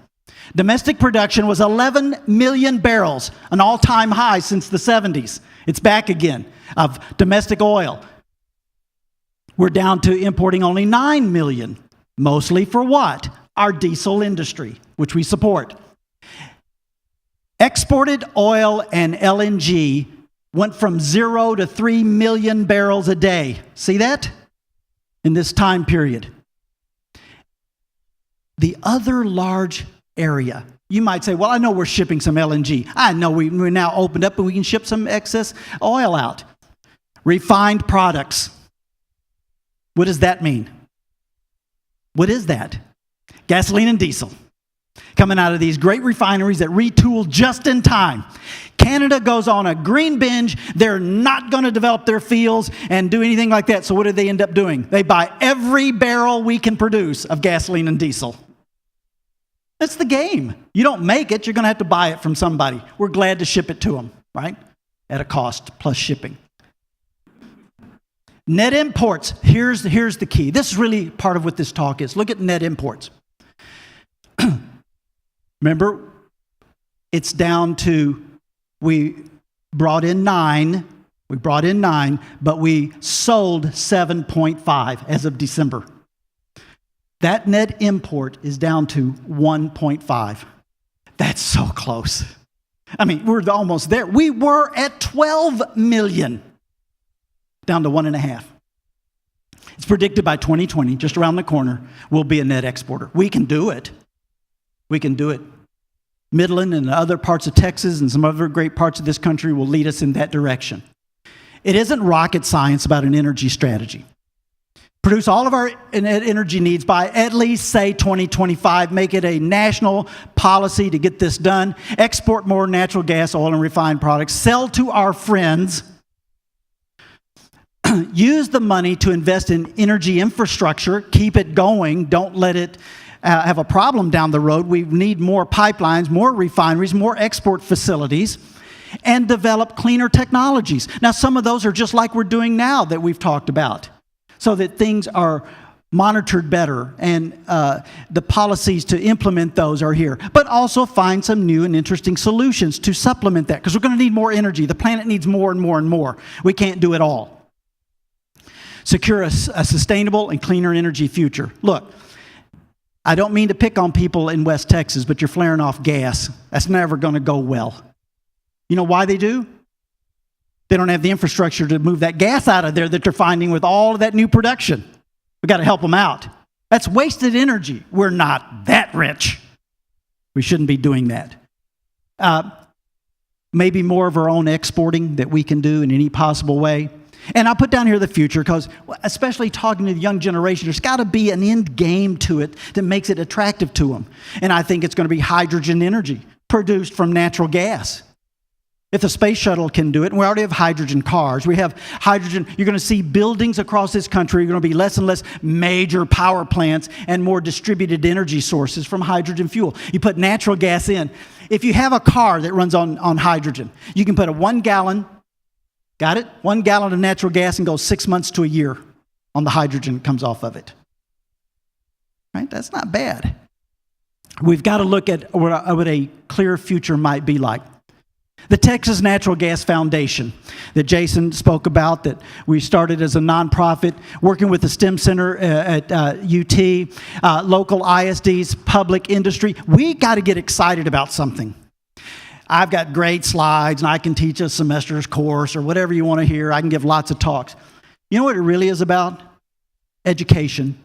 Domestic production was 11 million barrels, an all-time high since the 70s. It's back again of domestic oil. We're down to importing only 9 million, mostly for what? Our diesel industry, which we support. Exported oil and LNG went from 0 to 3 million barrels a day. See that? In this time period. The other large area, you might say, well, I know we're shipping some LNG. I know we're now opened up and we can ship some excess oil out. Refined products. What does that mean? What is that? Gasoline and diesel. Coming out of these great refineries that retool just in time. Canada goes on a green binge. They're not going to develop their fields and do anything like that. So what do they end up doing? They buy every barrel we can produce of gasoline and diesel. That's the game. You don't make it, you're going to have to buy it from somebody. We're glad to ship it to them, right? At a cost plus shipping. Net imports. Here's the key. This is really part of what this talk is. Look at net imports. Remember, it's down to, we brought in 9, but we sold 7.5 as of December. That net import is down to 1.5. That's so close. I mean, we're almost there. We were at 12 million, down to 1.5. It's predicted by 2020, just around the corner, we'll be a net exporter. We can do it. We can do it. Midland and other parts of Texas and some other great parts of this country will lead us in that direction. It isn't rocket science about an energy strategy. Produce all of our energy needs by at least, say, 2025. Make it a national policy to get this done. Export more natural gas, oil, and refined products. Sell to our friends. Use the money to invest in energy infrastructure. Keep it going. Don't let it have a problem down the road. We need more pipelines, more refineries, more export facilities, and develop cleaner technologies. Now, some of those are just like we're doing now that we've talked about, so that things are monitored better, and the policies to implement those are here. But also find some new and interesting solutions to supplement that, because we're going to need more energy. The planet needs more and more and more. We can't do it all. Secure a sustainable and cleaner energy future. Look, I don't mean to pick on people in West Texas, but you're flaring off gas. That's never going to go well. You know why they do? They don't have the infrastructure to move that gas out of there that they're finding with all of that new production. We've got to help them out. That's wasted energy. We're not that rich. We shouldn't be doing that. Maybe more of our own exporting that we can do in any possible way. And I put down here the future because, especially talking to the young generation, there's got to be an end game to it that makes it attractive to them. And I think it's going to be hydrogen energy produced from natural gas. If the space shuttle can do it, and we already have hydrogen cars, we have hydrogen, you're going to see buildings across this country, you're going to be less and less major power plants and more distributed energy sources from hydrogen fuel. You put natural gas in. If you have a car that runs on hydrogen, you can put a 1 gallon, got it? 1 gallon of natural gas and go 6 months to a year on the hydrogen that comes off of it. Right? That's not bad. We've got to look at what a clear future might be like. The Texas Natural Gas Foundation that Jason spoke about, that we started as a nonprofit, working with the STEM Center at UT, local ISDs, public industry. We got to get excited about something. I've got great slides, and I can teach a semester's course or whatever you want to hear. I can give lots of talks. You know what it really is about? Education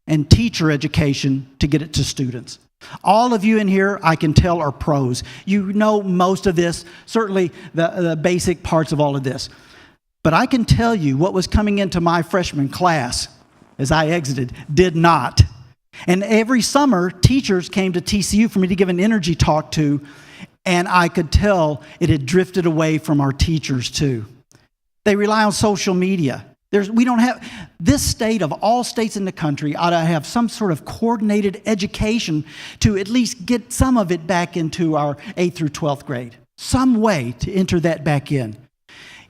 and teacher education to get it to students. All of you in here, I can tell, are pros. You know most of this, certainly the basic parts of all of this. But I can tell you what was coming into my freshman class as I exited did not. And every summer, teachers came to TCU for me to give an energy talk to, and I could tell it had drifted away from our teachers too. They rely on social media. We don't have, this state of all states in the country ought to have some sort of coordinated education to at least get some of it back into our 8th through 12th grade. Some way to enter that back in.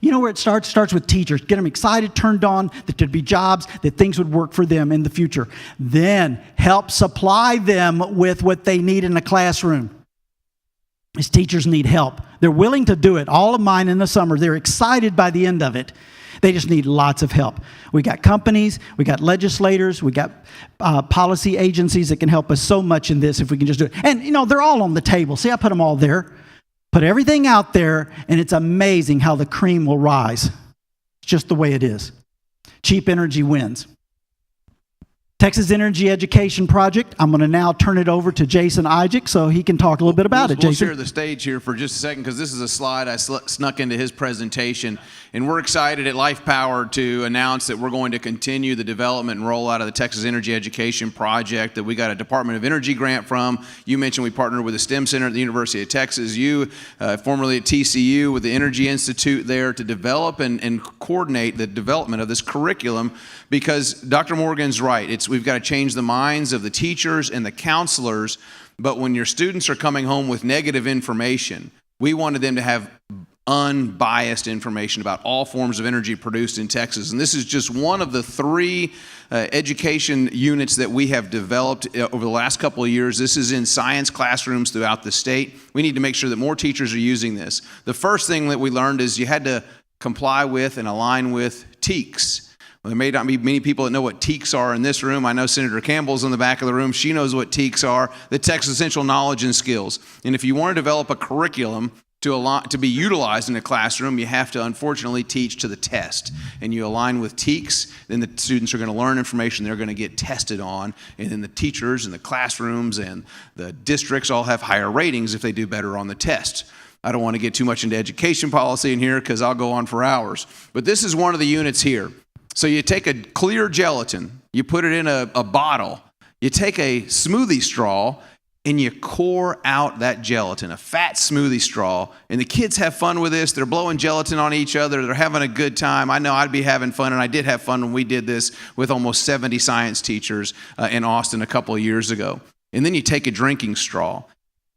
You know where it starts? It starts with teachers. Get them excited, turned on, that there'd be jobs, that things would work for them in the future. Then help supply them with what they need in the classroom. These teachers need help. They're willing to do it. All of mine in the summer, they're excited by the end of it. They just need lots of help. We got companies, we got legislators, we got policy agencies that can help us so much in this if we can just do it. And, you know, they're all on the table. See, I put them all there. Put everything out there, and it's amazing how the cream will rise. It's just the way it is. Cheap energy wins. Texas Energy Education Project. I'm going to now turn it over to Jason Isaak so he can talk a little bit about it. We'll Jason. share the stage here for just a second because this is a slide I snuck into his presentation. And we're excited at Life Power to announce that we're going to continue the development and rollout of the Texas Energy Education Project that we got a Department of Energy grant from. You mentioned we partnered with the STEM Center at the University of Texas. You, formerly at TCU, with the Energy Institute there to develop and coordinate the development of this curriculum, because Dr. Morgan's right. We've got to change the minds of the teachers and the counselors, But when your students are coming home with negative information, we wanted them to have unbiased information about all forms of energy produced in Texas. And this is just one of the 3 education units that we have developed over the last couple of years. This is in science classrooms throughout the state. We need to make sure that more teachers are using this. The first thing that we learned is you had to comply with and align with TEKS. Well, there may not be many people that know what TEKS are in this room. I know Senator Campbell's in the back of the room. She knows what TEKS are, the Texas Essential Knowledge and Skills. And if you want to develop a curriculum to be utilized in a classroom, you have to unfortunately teach to the test. And you align with TEKS, then the students are going to learn information they're going to get tested on, and then the teachers and the classrooms and the districts all have higher ratings if they do better on the test. I don't want to get too much into education policy in here because I'll go on for hours. But this is one of the units here. So you take a clear gelatin, you put it in a bottle, you take a smoothie straw, and you core out that gelatin, a fat smoothie straw, and the kids have fun with this. They're blowing gelatin on each other. They're having a good time. I know I'd be having fun, and I did have fun when we did this with almost 70 science teachers in Austin a couple of years ago. And then you take a drinking straw,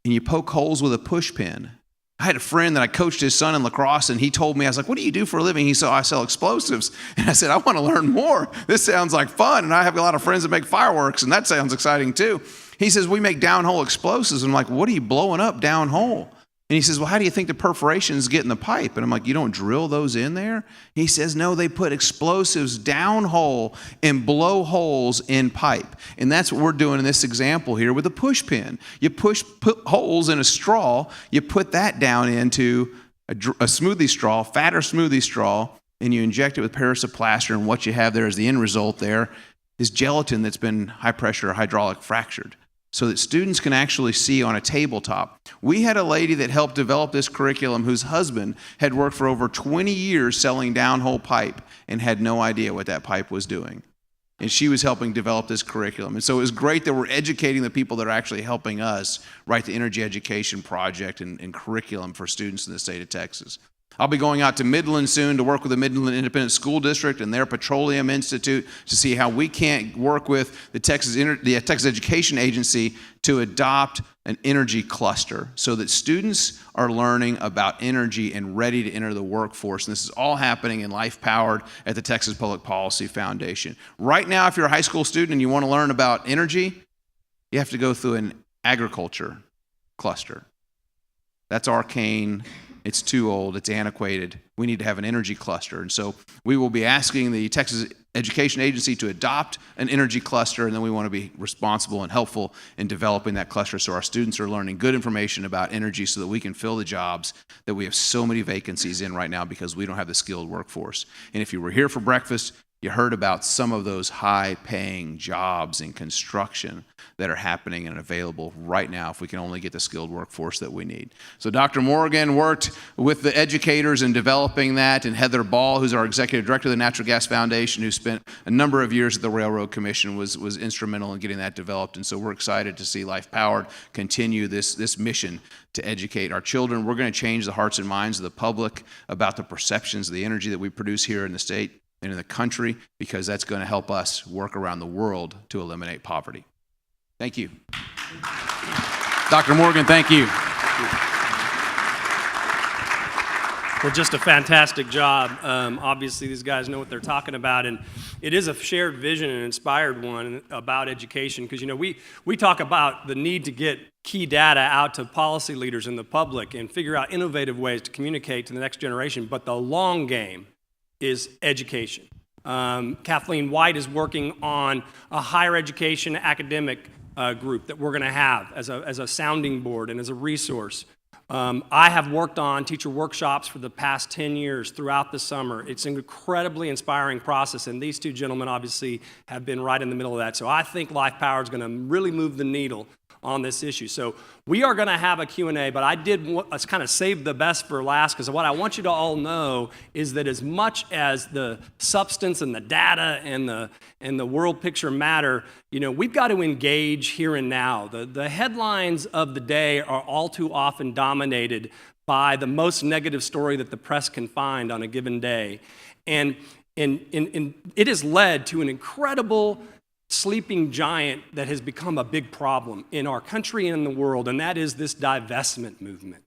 and you poke holes with a push pin. I had a friend that I coached his son in lacrosse, and he told me, I was like, what do you do for a living? He said, I sell explosives. And I said, I want to learn more. This sounds like fun, and I have a lot of friends that make fireworks, and that sounds exciting too. He says, we make downhole explosives. I'm like, what are you blowing up downhole? And he says, well, how do you think the perforations get in the pipe? And I'm like, you don't drill those in there? He says, no, they put explosives downhole and blow holes in pipe. And that's what we're doing in this example here with a push pin. You put holes in a straw, you put that down into a smoothie straw, fatter smoothie straw, and you inject it with Paris of plaster, and what you have there is the end result there is gelatin that's been high pressure or hydraulic fractured, so that students can actually see on a tabletop. We had a lady that helped develop this curriculum whose husband had worked for over 20 years selling downhole pipe and had no idea what that pipe was doing. And she was helping develop this curriculum. And so it was great that we're educating the people that are actually helping us write the energy education project and curriculum for students in the state of Texas. I'll be going out to Midland soon to work with the Midland Independent School District and their Petroleum Institute to see how we can work with the Texas Education Agency to adopt an energy cluster so that students are learning about energy and ready to enter the workforce. And this is all happening in Life Powered at the Texas Public Policy Foundation. Right now, if you're a high school student and you want to learn about energy, you have to go through an agriculture cluster. That's arcane. It's too old, it's antiquated. We need to have an energy cluster. And so we will be asking the Texas Education Agency to adopt an energy cluster, and then we want to be responsible and helpful in developing that cluster so our students are learning good information about energy so that we can fill the jobs that we have so many vacancies in right now because we don't have the skilled workforce. And if you were here for breakfast, you heard about some of those high-paying jobs in construction that are happening and available right now if we can only get the skilled workforce that we need. So Dr. Morgan worked with the educators in developing that, and Heather Ball, who's our executive director of the Natural Gas Foundation, who spent a number of years at the Railroad Commission, was instrumental in getting that developed. And so we're excited to see Life Powered continue this mission to educate our children. We're going to change the hearts and minds of the public about the perceptions of the energy that we produce here in the state and in the country, because that's going to help us work around the world to eliminate poverty. Thank you. Dr. Morgan, thank you. Well, just a fantastic job. Obviously, these guys know what they're talking about, and it is a shared vision and inspired one about education, because, you know, we talk about the need to get key data out to policy leaders and the public and figure out innovative ways to communicate to the next generation, but the long game is education. Kathleen White is working on a higher education academic group that we're going to have as a sounding board and as a resource. I have worked on teacher workshops for the past 10 years throughout the summer. It's an incredibly inspiring process, and these two gentlemen obviously have been right in the middle of that. So I think Life Powered is going to really move the needle on this issue. So we are going to have a Q&A, but I did kind of save the best for last, because what I want you to all know is that as much as the substance and the data and the world picture matter, you know, we've got to engage here and now. The headlines of the day are all too often dominated by the most negative story that the press can find on a given day. And it has led to an incredible sleeping giant that has become a big problem in our country and in the world, and that is this divestment movement.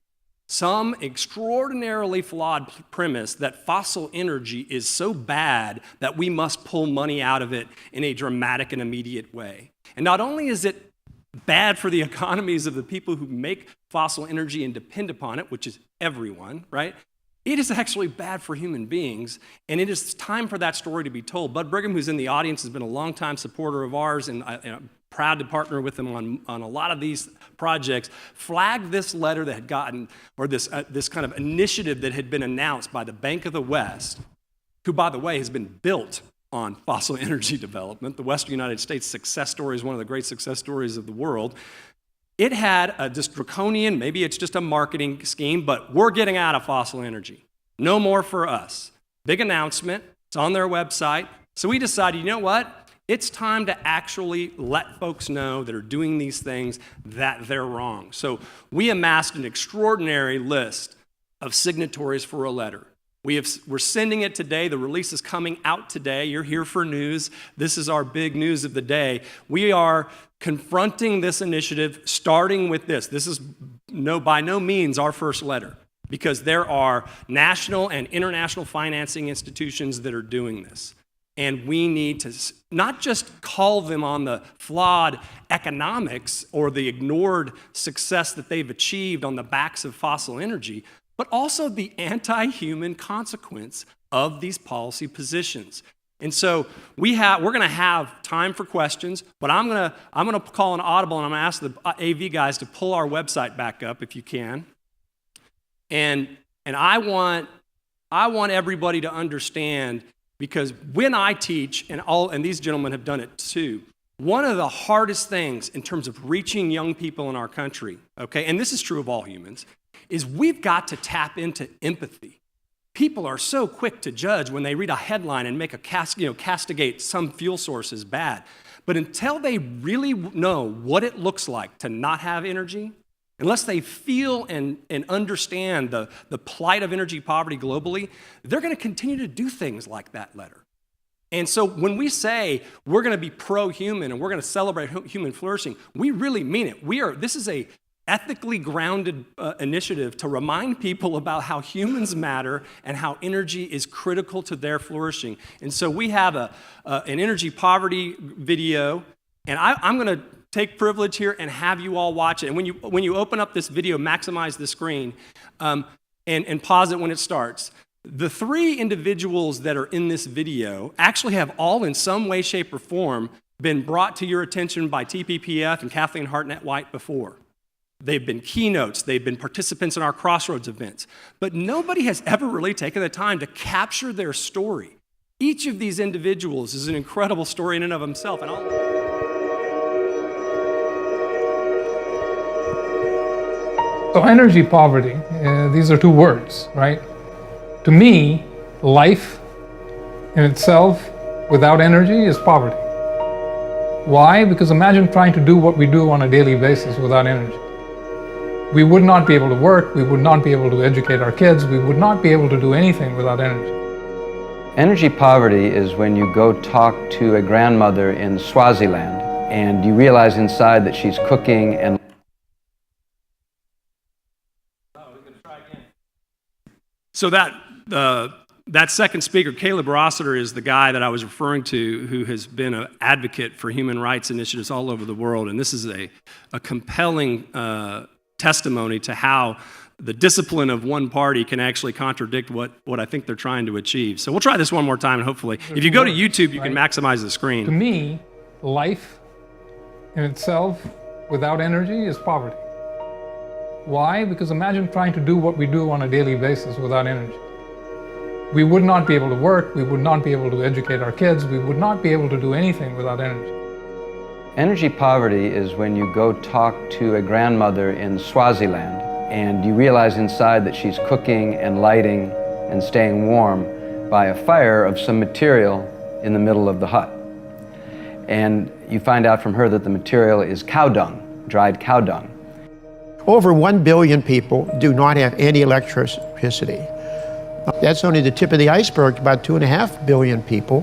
Some extraordinarily flawed premise that fossil energy is so bad that we must pull money out of it in a dramatic and immediate way. And not only is it bad for the economies of the people who make fossil energy and depend upon it, which is everyone, right? It is actually bad for human beings, and it is time for that story to be told. Bud Brigham, who's in the audience, has been a longtime supporter of ours, and I'm proud to partner with him on a lot of these projects, flagged this letter that had gotten, or this kind of initiative that had been announced by the Bank of the West, who, by the way, has been built on fossil energy development. The Western United States success story is one of the great success stories of the world. It had this draconian, maybe it's just a marketing scheme, but we're getting out of fossil energy. No more for us. Big announcement. It's on their website. So we decided, you know what? It's time to actually let folks know that are doing these things that they're wrong. So we amassed an extraordinary list of signatories for a letter. We're sending it today. The release is coming out today. You're here for news. This is our big news of the day. We are confronting this initiative, starting with this. This is by no means our first letter, because there are national and international financing institutions that are doing this. And we need to not just call them on the flawed economics or the ignored success that they've achieved on the backs of fossil energy, but also the anti-human consequence of these policy positions. And so we're going to have time for questions, but I'm going to call an audible, and I'm going to ask the AV guys to pull our website back up if you can. And I want everybody to understand, because when I teach, and these gentlemen have done it too, one of the hardest things in terms of reaching young people in our country, okay, and this is true of all humans, is we've got to tap into empathy. People are so quick to judge when they read a headline and make castigate some fuel source as bad. But until they really know what it looks like to not have energy, unless they feel and understand the plight of energy poverty globally, they're going to continue to do things like that letter. And so when we say we're going to be pro-human and we're going to celebrate human flourishing, we really mean it. This is a ethically grounded initiative to remind people about how humans matter and how energy is critical to their flourishing. And so we have an energy poverty video, and I'm going to take privilege here and have you all watch it. And when you open up this video, maximize the screen and pause it when it starts. The three individuals that are in this video actually have all in some way, shape, or form been brought to your attention by TPPF and Kathleen Hartnett-White before. They've been keynotes, they've been participants in our Crossroads events, but nobody has ever really taken the time to capture their story. Each of these individuals is an incredible story in and of himself. So energy poverty, these are two words, right? To me, life in itself without energy is poverty. Why? Because imagine trying to do what we do on a daily basis without energy. We would not be able to work, we would not be able to educate our kids, we would not be able to do anything without energy. Energy poverty is when you go talk to a grandmother in Swaziland and you realize inside that she's cooking and So that second speaker, Caleb Rossiter, is the guy that I was referring to who has been an advocate for human rights initiatives all over the world. And this is a compelling testimony to how the discipline of one party can actually contradict what I think they're trying to achieve. So we'll try this one more time, and hopefully, if you go to YouTube, you can maximize the screen. To me, life in itself without energy is poverty. Why? Because imagine trying to do what we do on a daily basis without energy. We would not be able to work, we would not be able to educate our kids, we would not be able to do anything without energy. energy poverty is when you go talk to a grandmother in Swaziland and you realize inside that she's cooking and lighting and staying warm by a fire of some material in the middle of the hut. And you find out from her that the material is cow dung, dried cow dung. Over 1 billion people do not have any electricity. That's only the tip of the iceberg. About 2.5 billion people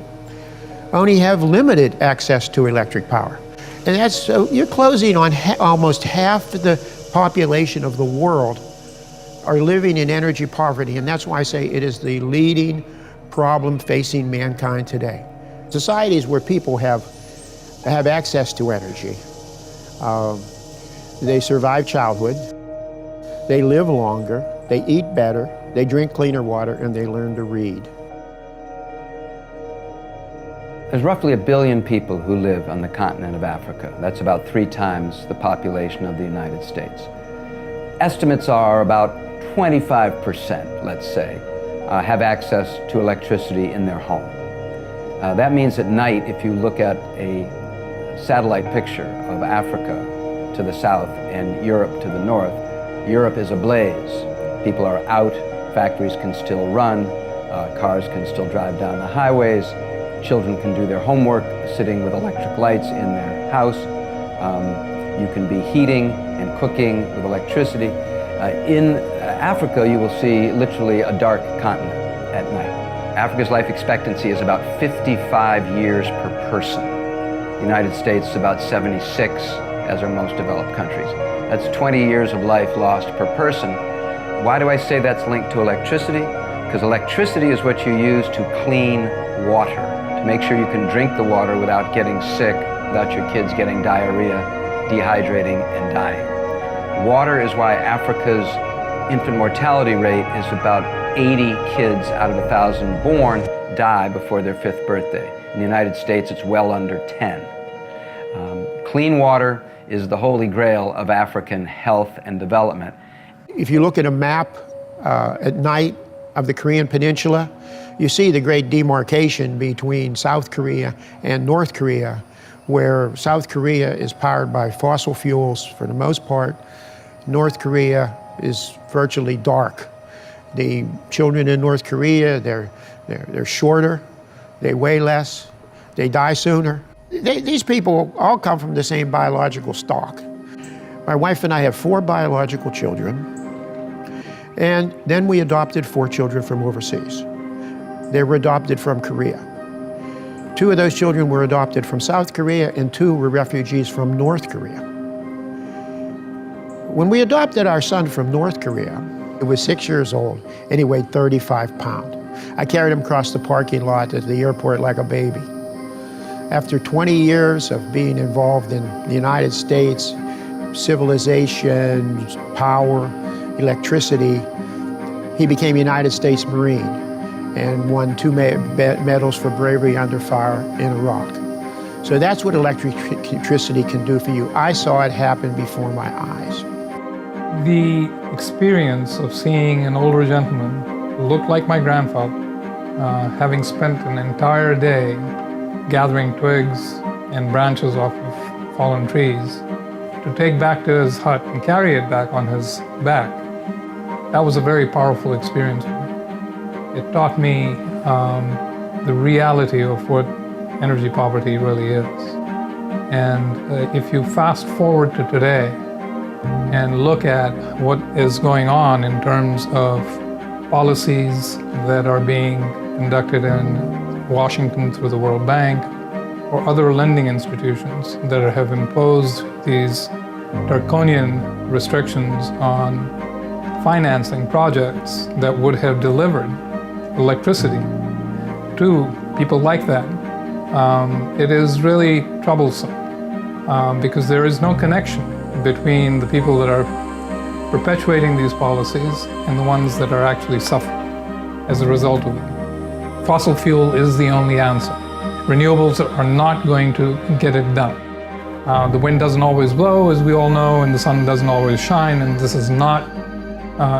only have limited access to electric power. And that's, so you're closing on almost half the population of the world are living in energy poverty, and that's why I say it is the leading problem facing mankind today. Societies where people have access to energy, they survive childhood, they live longer, they eat better, they drink cleaner water, and they learn to read. There's roughly 1 billion people who live on the continent of Africa. That's about 3 times the population of the United States. Estimates are about 25%, let's say, have access to electricity in their home. That means at night, if you look at a satellite picture of Africa to the south and Europe to the north, Europe is ablaze. People are out, factories can still run, cars can still drive down the highways, children can do their homework sitting with electric lights in their house. You can be heating and cooking with electricity. In Africa, you will see literally a dark continent at night. Africa's life expectancy is about 55 years per person. The United States is about 76, as are most developed countries. That's 20 years of life lost per person. Why do I say that's linked to electricity? Because electricity is what you use to clean water, to make sure you can drink the water without getting sick, without your kids getting diarrhea, dehydrating, and dying. Water is why Africa's infant mortality rate is about 80 kids out of 1,000 born die before their 5th birthday. In the United States, it's well under 10. Clean water is the holy grail of African health and development. If you look at a map at night of the Korean Peninsula, you see the great demarcation between South Korea and North Korea, where South Korea is powered by fossil fuels for the most part. North Korea is virtually dark. The children in North Korea, they're shorter, they weigh less, they die sooner. These people all come from the same biological stock. My wife and I have 4 biological children, and then we adopted 4 children from overseas. They were adopted from Korea. 2 of those children were adopted from South Korea, and 2 were refugees from North Korea. When we adopted our son from North Korea, he was 6 years old, and he weighed 35 pounds. I carried him across the parking lot at the airport like a baby. After 20 years of being involved in the United States, civilization, power, electricity, he became a United States Marine and won 2 medals for bravery under fire in Iraq. So that's what electricity can do for you. I saw it happen before my eyes. The experience of seeing an older gentleman who looked like my grandfather, having spent an entire day gathering twigs and branches off of fallen trees to take back to his hut and carry it back on his back, that was a very powerful experience for me. It taught me the reality of what energy poverty really is. And if you fast forward to today and look at what is going on in terms of policies that are being conducted in Washington through the World Bank or other lending institutions that have imposed these draconian restrictions on financing projects that would have delivered electricity to people like that, it is really troublesome because there is no connection between the people that are perpetuating these policies and the ones that are actually suffering as a result of it. Fossil fuel is the only answer. Renewables are not going to get it done. The wind doesn't always blow, as we all know, and the sun doesn't always shine, and this is not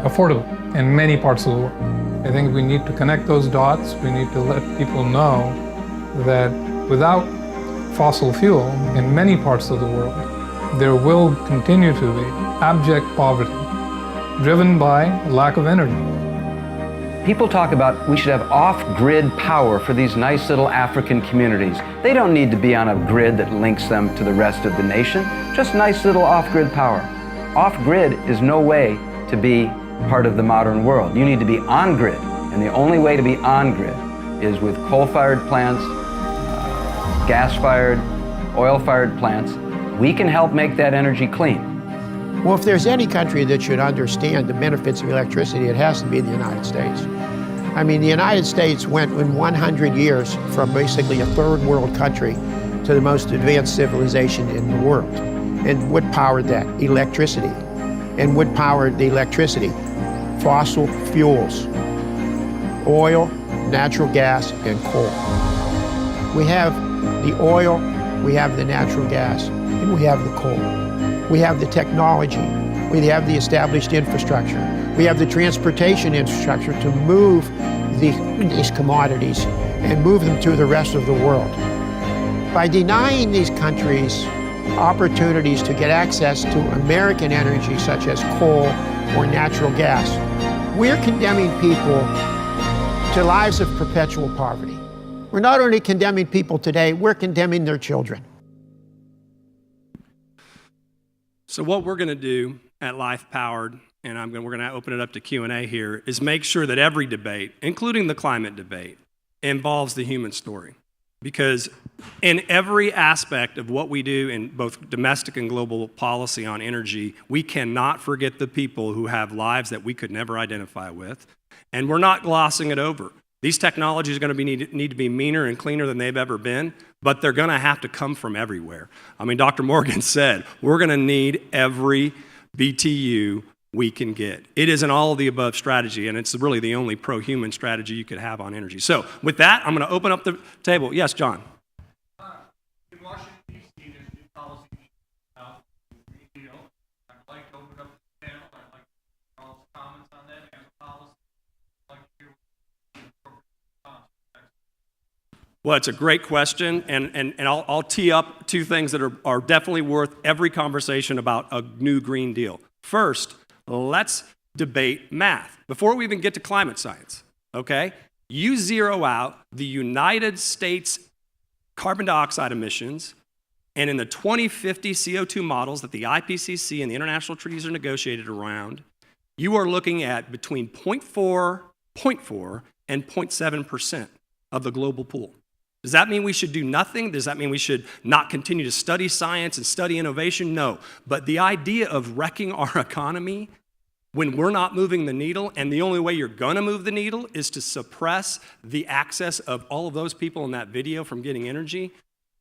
affordable in many parts of the world. I think we need to connect those dots. We need to let people know that without fossil fuel in many parts of the world, there will continue to be abject poverty driven by lack of energy. People talk about we should have off-grid power for these nice little African communities. They don't need to be on a grid that links them to the rest of the nation, just nice little off-grid power. Off-grid is no way to be part of the modern world. You need to be on-grid, and the only way to be on-grid is with coal-fired plants, gas-fired, oil-fired plants. We can help make that energy clean. Well, if there's any country that should understand the benefits of electricity, it has to be the United States. I mean, the United States went in 100 years from basically a third world country to the most advanced civilization in the world. And what powered that? Electricity. And what powered the electricity? Fossil fuels. Oil, natural gas, and coal. We have the oil, we have the natural gas, and we have the coal. We have the technology, we have the established infrastructure, we have the transportation infrastructure to move these commodities and move them to the rest of the world. By denying these countries opportunities to get access to American energy such as coal or natural gas, we're condemning people to lives of perpetual poverty. We're not only condemning people today, we're condemning their children. So what we're going to do at Life Powered, and we're going to open it up to Q&A here, is make sure that every debate, including the climate debate, involves the human story. Because in every aspect of what we do in both domestic and global policy on energy, we cannot forget the people who have lives that we could never identify with. And we're not glossing it over. These technologies are going to need to be meaner and cleaner than they've ever been, but they're going to have to come from everywhere. I mean, Dr. Morgan said, we're going to need every BTU we can get. It is an all-of-the-above strategy, and it's really the only pro-human strategy you could have on energy. So with that, I'm going to open up the table. Yes, John. In Washington, D.C., there's new policy about the Green Deal. I'd like to open up the panel. I'd like to hear all the comments on that and the policy. I'd like to hear what the appropriate response. Well, it's a great question, and I'll tee up two things that are definitely worth every conversation about a new Green Deal. First, let's debate math before we even get to climate science, okay? You zero out the United States carbon dioxide emissions, and in the 2050 CO2 models that the IPCC and the international treaties are negotiated around, you are looking at between 0.4, and 0.7% of the global pool. Does that mean we should do nothing? Does that mean we should not continue to study science and study innovation? No. But the idea of wrecking our economy when we're not moving the needle, and the only way you're gonna move the needle is to suppress the access of all of those people in that video from getting energy,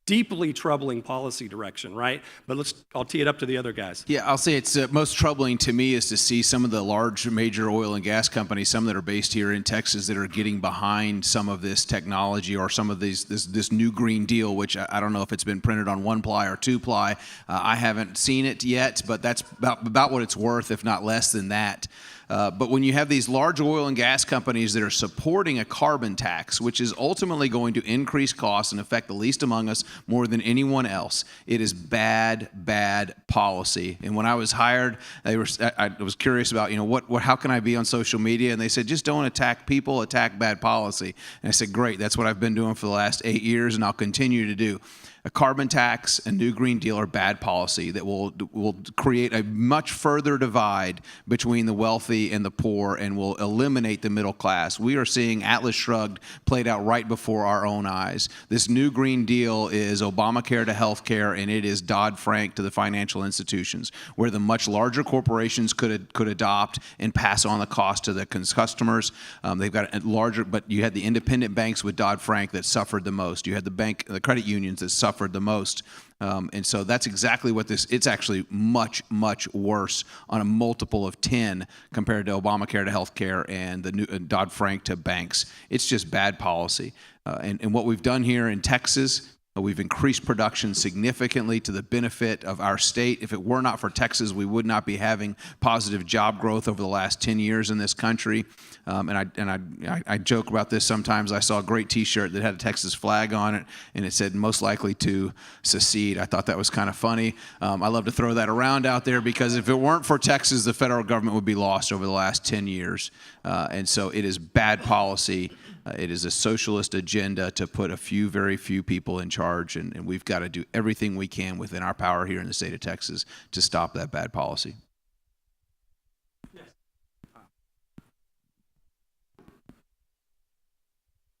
deeply troubling policy direction, right? But I'll tee it up to the other guys. Yeah, I'll say it's most troubling to me is to see some of the large major oil and gas companies, some that are based here in Texas, that are getting behind some of this technology or some of this new Green Deal, which I don't know if it's been printed on 1-ply or 2-ply. I haven't seen it yet, but that's about what it's worth, if not less than that. But when you have these large oil and gas companies that are supporting a carbon tax, which is ultimately going to increase costs and affect the least among us more than anyone else, it is bad policy. And when I was hired, I was curious about, how can I be on social media? And they said, just don't attack people, attack bad policy. And I said, great, that's what I've been doing for the last 8 years, and I'll continue to do. A carbon tax and new Green Deal are bad policy that will create a much further divide between the wealthy and the poor and will eliminate the middle class. We are seeing Atlas Shrugged played out right before our own eyes. This new Green Deal is Obamacare to healthcare, and it is Dodd-Frank to the financial institutions, where the much larger corporations could adopt and pass on the cost to the customers. They've got a larger, but you had the independent banks with Dodd-Frank that suffered the most. You had the credit unions that suffered the most. And so that's exactly what it's actually much worse on a multiple of 10 compared to Obamacare to healthcare and the new Dodd-Frank to banks. It's just bad policy. And what we've done here in Texas, we've increased production significantly to the benefit of our state. If it were not for Texas, we would not be having positive job growth over the last 10 years in this country. I joke about this sometimes. I saw a great T-shirt that had a Texas flag on it, and it said, most likely to secede. I thought that was kind of funny. I love to throw that around out there because if it weren't for Texas, the federal government would be lost over the last 10 years. And so it is bad policy. It is a socialist agenda to put very few people in charge, and we've got to do everything we can within our power here in the state of Texas to stop that bad policy.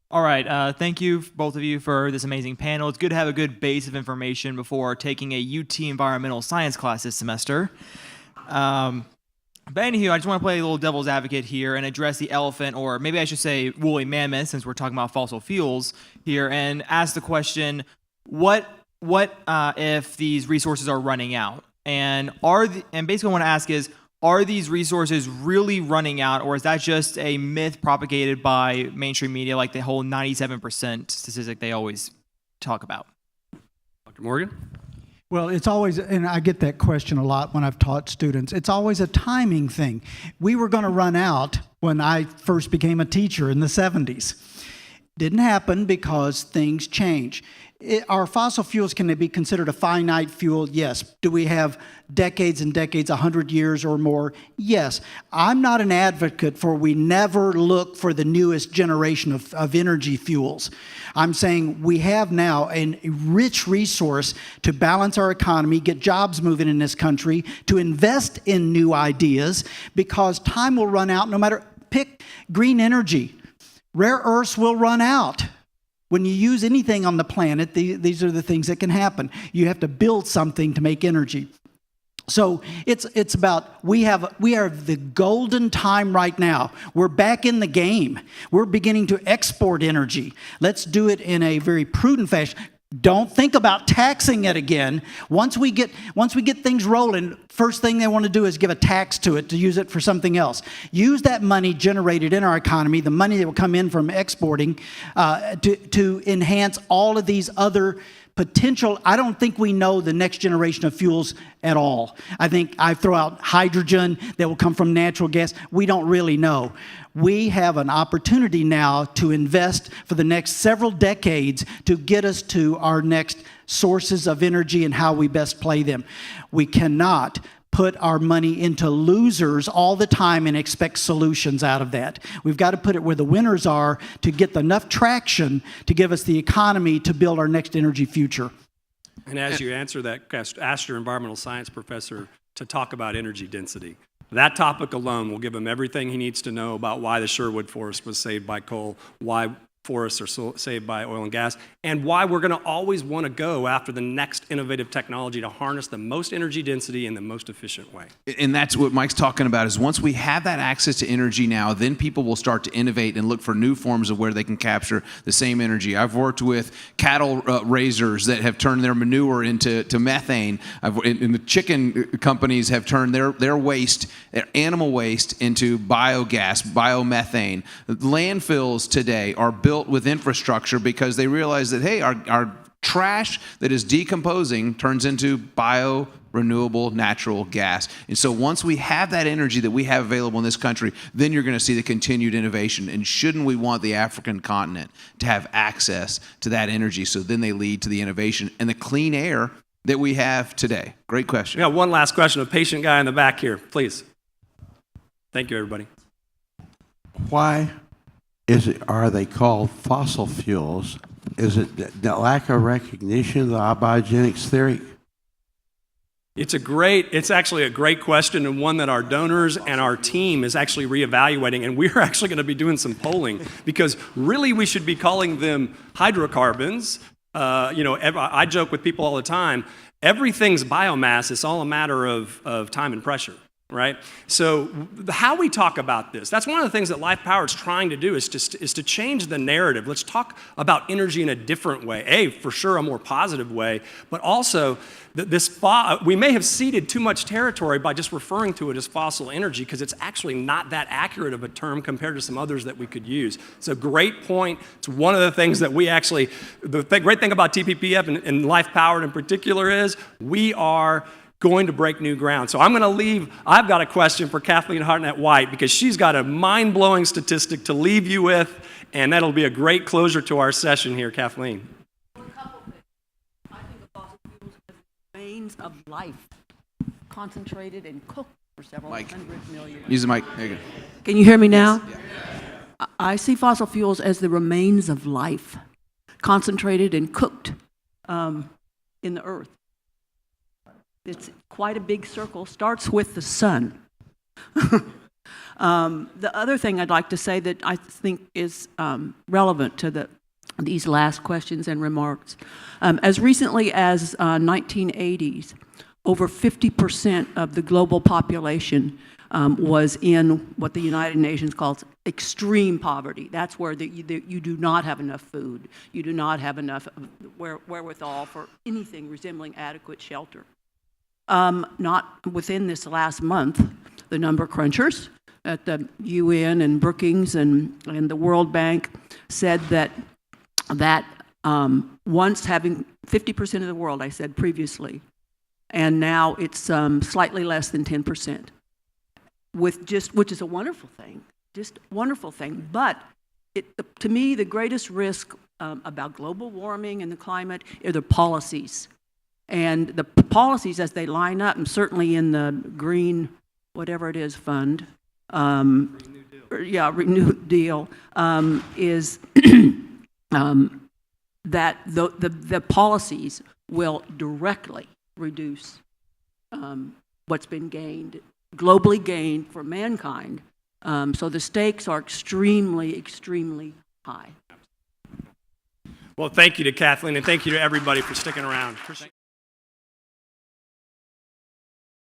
All right. Thank you, both of you, for this amazing panel. It's good to have a good base of information before taking a UT environmental science class this semester. But anywho, I just want to play a little devil's advocate here and address the elephant, or maybe I should say woolly mammoth, since we're talking about fossil fuels here, and ask the question: what if these resources are running out? And basically, what I want to ask is: are these resources really running out, or is that just a myth propagated by mainstream media, like the whole 97% statistic they always talk about? Dr. Morgan? Well, it's always, and I get that question a lot when I've taught students, it's always a timing thing. We were going to run out when I first became a teacher in the 70s. Didn't happen because things change. Are fossil fuels, can they be considered a finite fuel? Yes. Do we have decades and decades, 100 years or more? Yes. I'm not an advocate for we never look for the newest generation of energy fuels. I'm saying we have now a rich resource to balance our economy, get jobs moving in this country, to invest in new ideas, because time will run out no matter, pick green energy. Rare earths will run out. When you use anything on the planet, these are the things that can happen. You have to build something to make energy. So it's about, we are the golden time right now. We're back in the game. We're beginning to export energy. Let's do it in a very prudent fashion. Don't think about taxing it again. Once we get things rolling, first thing they want to do is give a tax to it, to use it for something else. Use that money generated in our economy, the money that will come in from exporting, to enhance all of these other potential. I don't think we know the next generation of fuels at all. I think I throw out hydrogen that will come from natural gas. We don't really know. We have an opportunity now to invest for the next several decades to get us to our next sources of energy and how we best play them. We cannot put our money into losers all the time and expect solutions out of that. We've got to put it where the winners are to get enough traction to give us the economy to build our next energy future. And as you answer that, ask your environmental science professor to talk about energy density. That topic alone will give him everything he needs to know about why the Sherwood Forest was saved by coal, why forests are saved by oil and gas, and why we're going to always want to go after the next innovative technology to harness the most energy density in the most efficient way. And that's what Mike's talking about, is once we have that access to energy now, then people will start to innovate and look for new forms of where they can capture the same energy. I've worked with cattle raisers that have turned their manure into methane. And the chicken companies have turned their waste, their animal waste, into biogas, biomethane. Landfills today are built with infrastructure because they realize that, hey, our trash that is decomposing turns into renewable natural gas. And so once we have that energy that we have available in this country, then you're going to see the continued innovation. And shouldn't we want the African continent to have access to that energy, so then they lead to the innovation and the clean air that we have today? Great question. Yeah, one last question. A patient guy in the back here, please. Thank you, everybody. Why are they called fossil fuels? Is it the lack of recognition of the abiogenics theory? It's actually a great question, and one that our donors and our team is actually reevaluating, and we're actually going to be doing some polling, because really we should be calling them hydrocarbons. I joke with people all the time, everything's biomass, it's all a matter of time and pressure. Right? So how we talk about this, that's one of the things that Life Power is trying to do, is to change the narrative. Let's talk about energy in a different way. For sure, a more positive way, but also we may have ceded too much territory by just referring to it as fossil energy, because it's actually not that accurate of a term compared to some others that we could use. It's a great point. It's one of the things that the great thing about TPPF and Life Powered in particular is we are going to break new ground. So I've got a question for Kathleen Hartnett-White, because she's got a mind-blowing statistic to leave you with, and that'll be a great closure to our session here. Kathleen. A couple things. I think of fossil fuels as remains of life, concentrated and cooked for several hundred million years. Use the mic. There you go. Can you hear me now? Yeah. I see fossil fuels as the remains of life, concentrated and cooked in the earth. It's quite a big circle, starts with the sun. The other thing I'd like to say that I think is relevant to these last questions and remarks, as recently as 1980s, over 50% of the global population was in what the United Nations calls extreme poverty. That's where you do not have enough food. You do not have enough wherewithal for anything resembling adequate shelter. Not within this last month, the number crunchers at the UN and Brookings and the World Bank said that once having 50% of the world, I said previously, and now it's slightly less than 10%, which is a wonderful thing, just wonderful thing. But to me, the greatest risk about global warming and the climate are the policies. And the policies as they line up, and certainly in the green, whatever it is, fund, Renew Deal, is that the policies will directly reduce what's been gained, globally gained for mankind. So the stakes are extremely, extremely high. Well, thank you to Kathleen, and thank you to everybody for sticking around.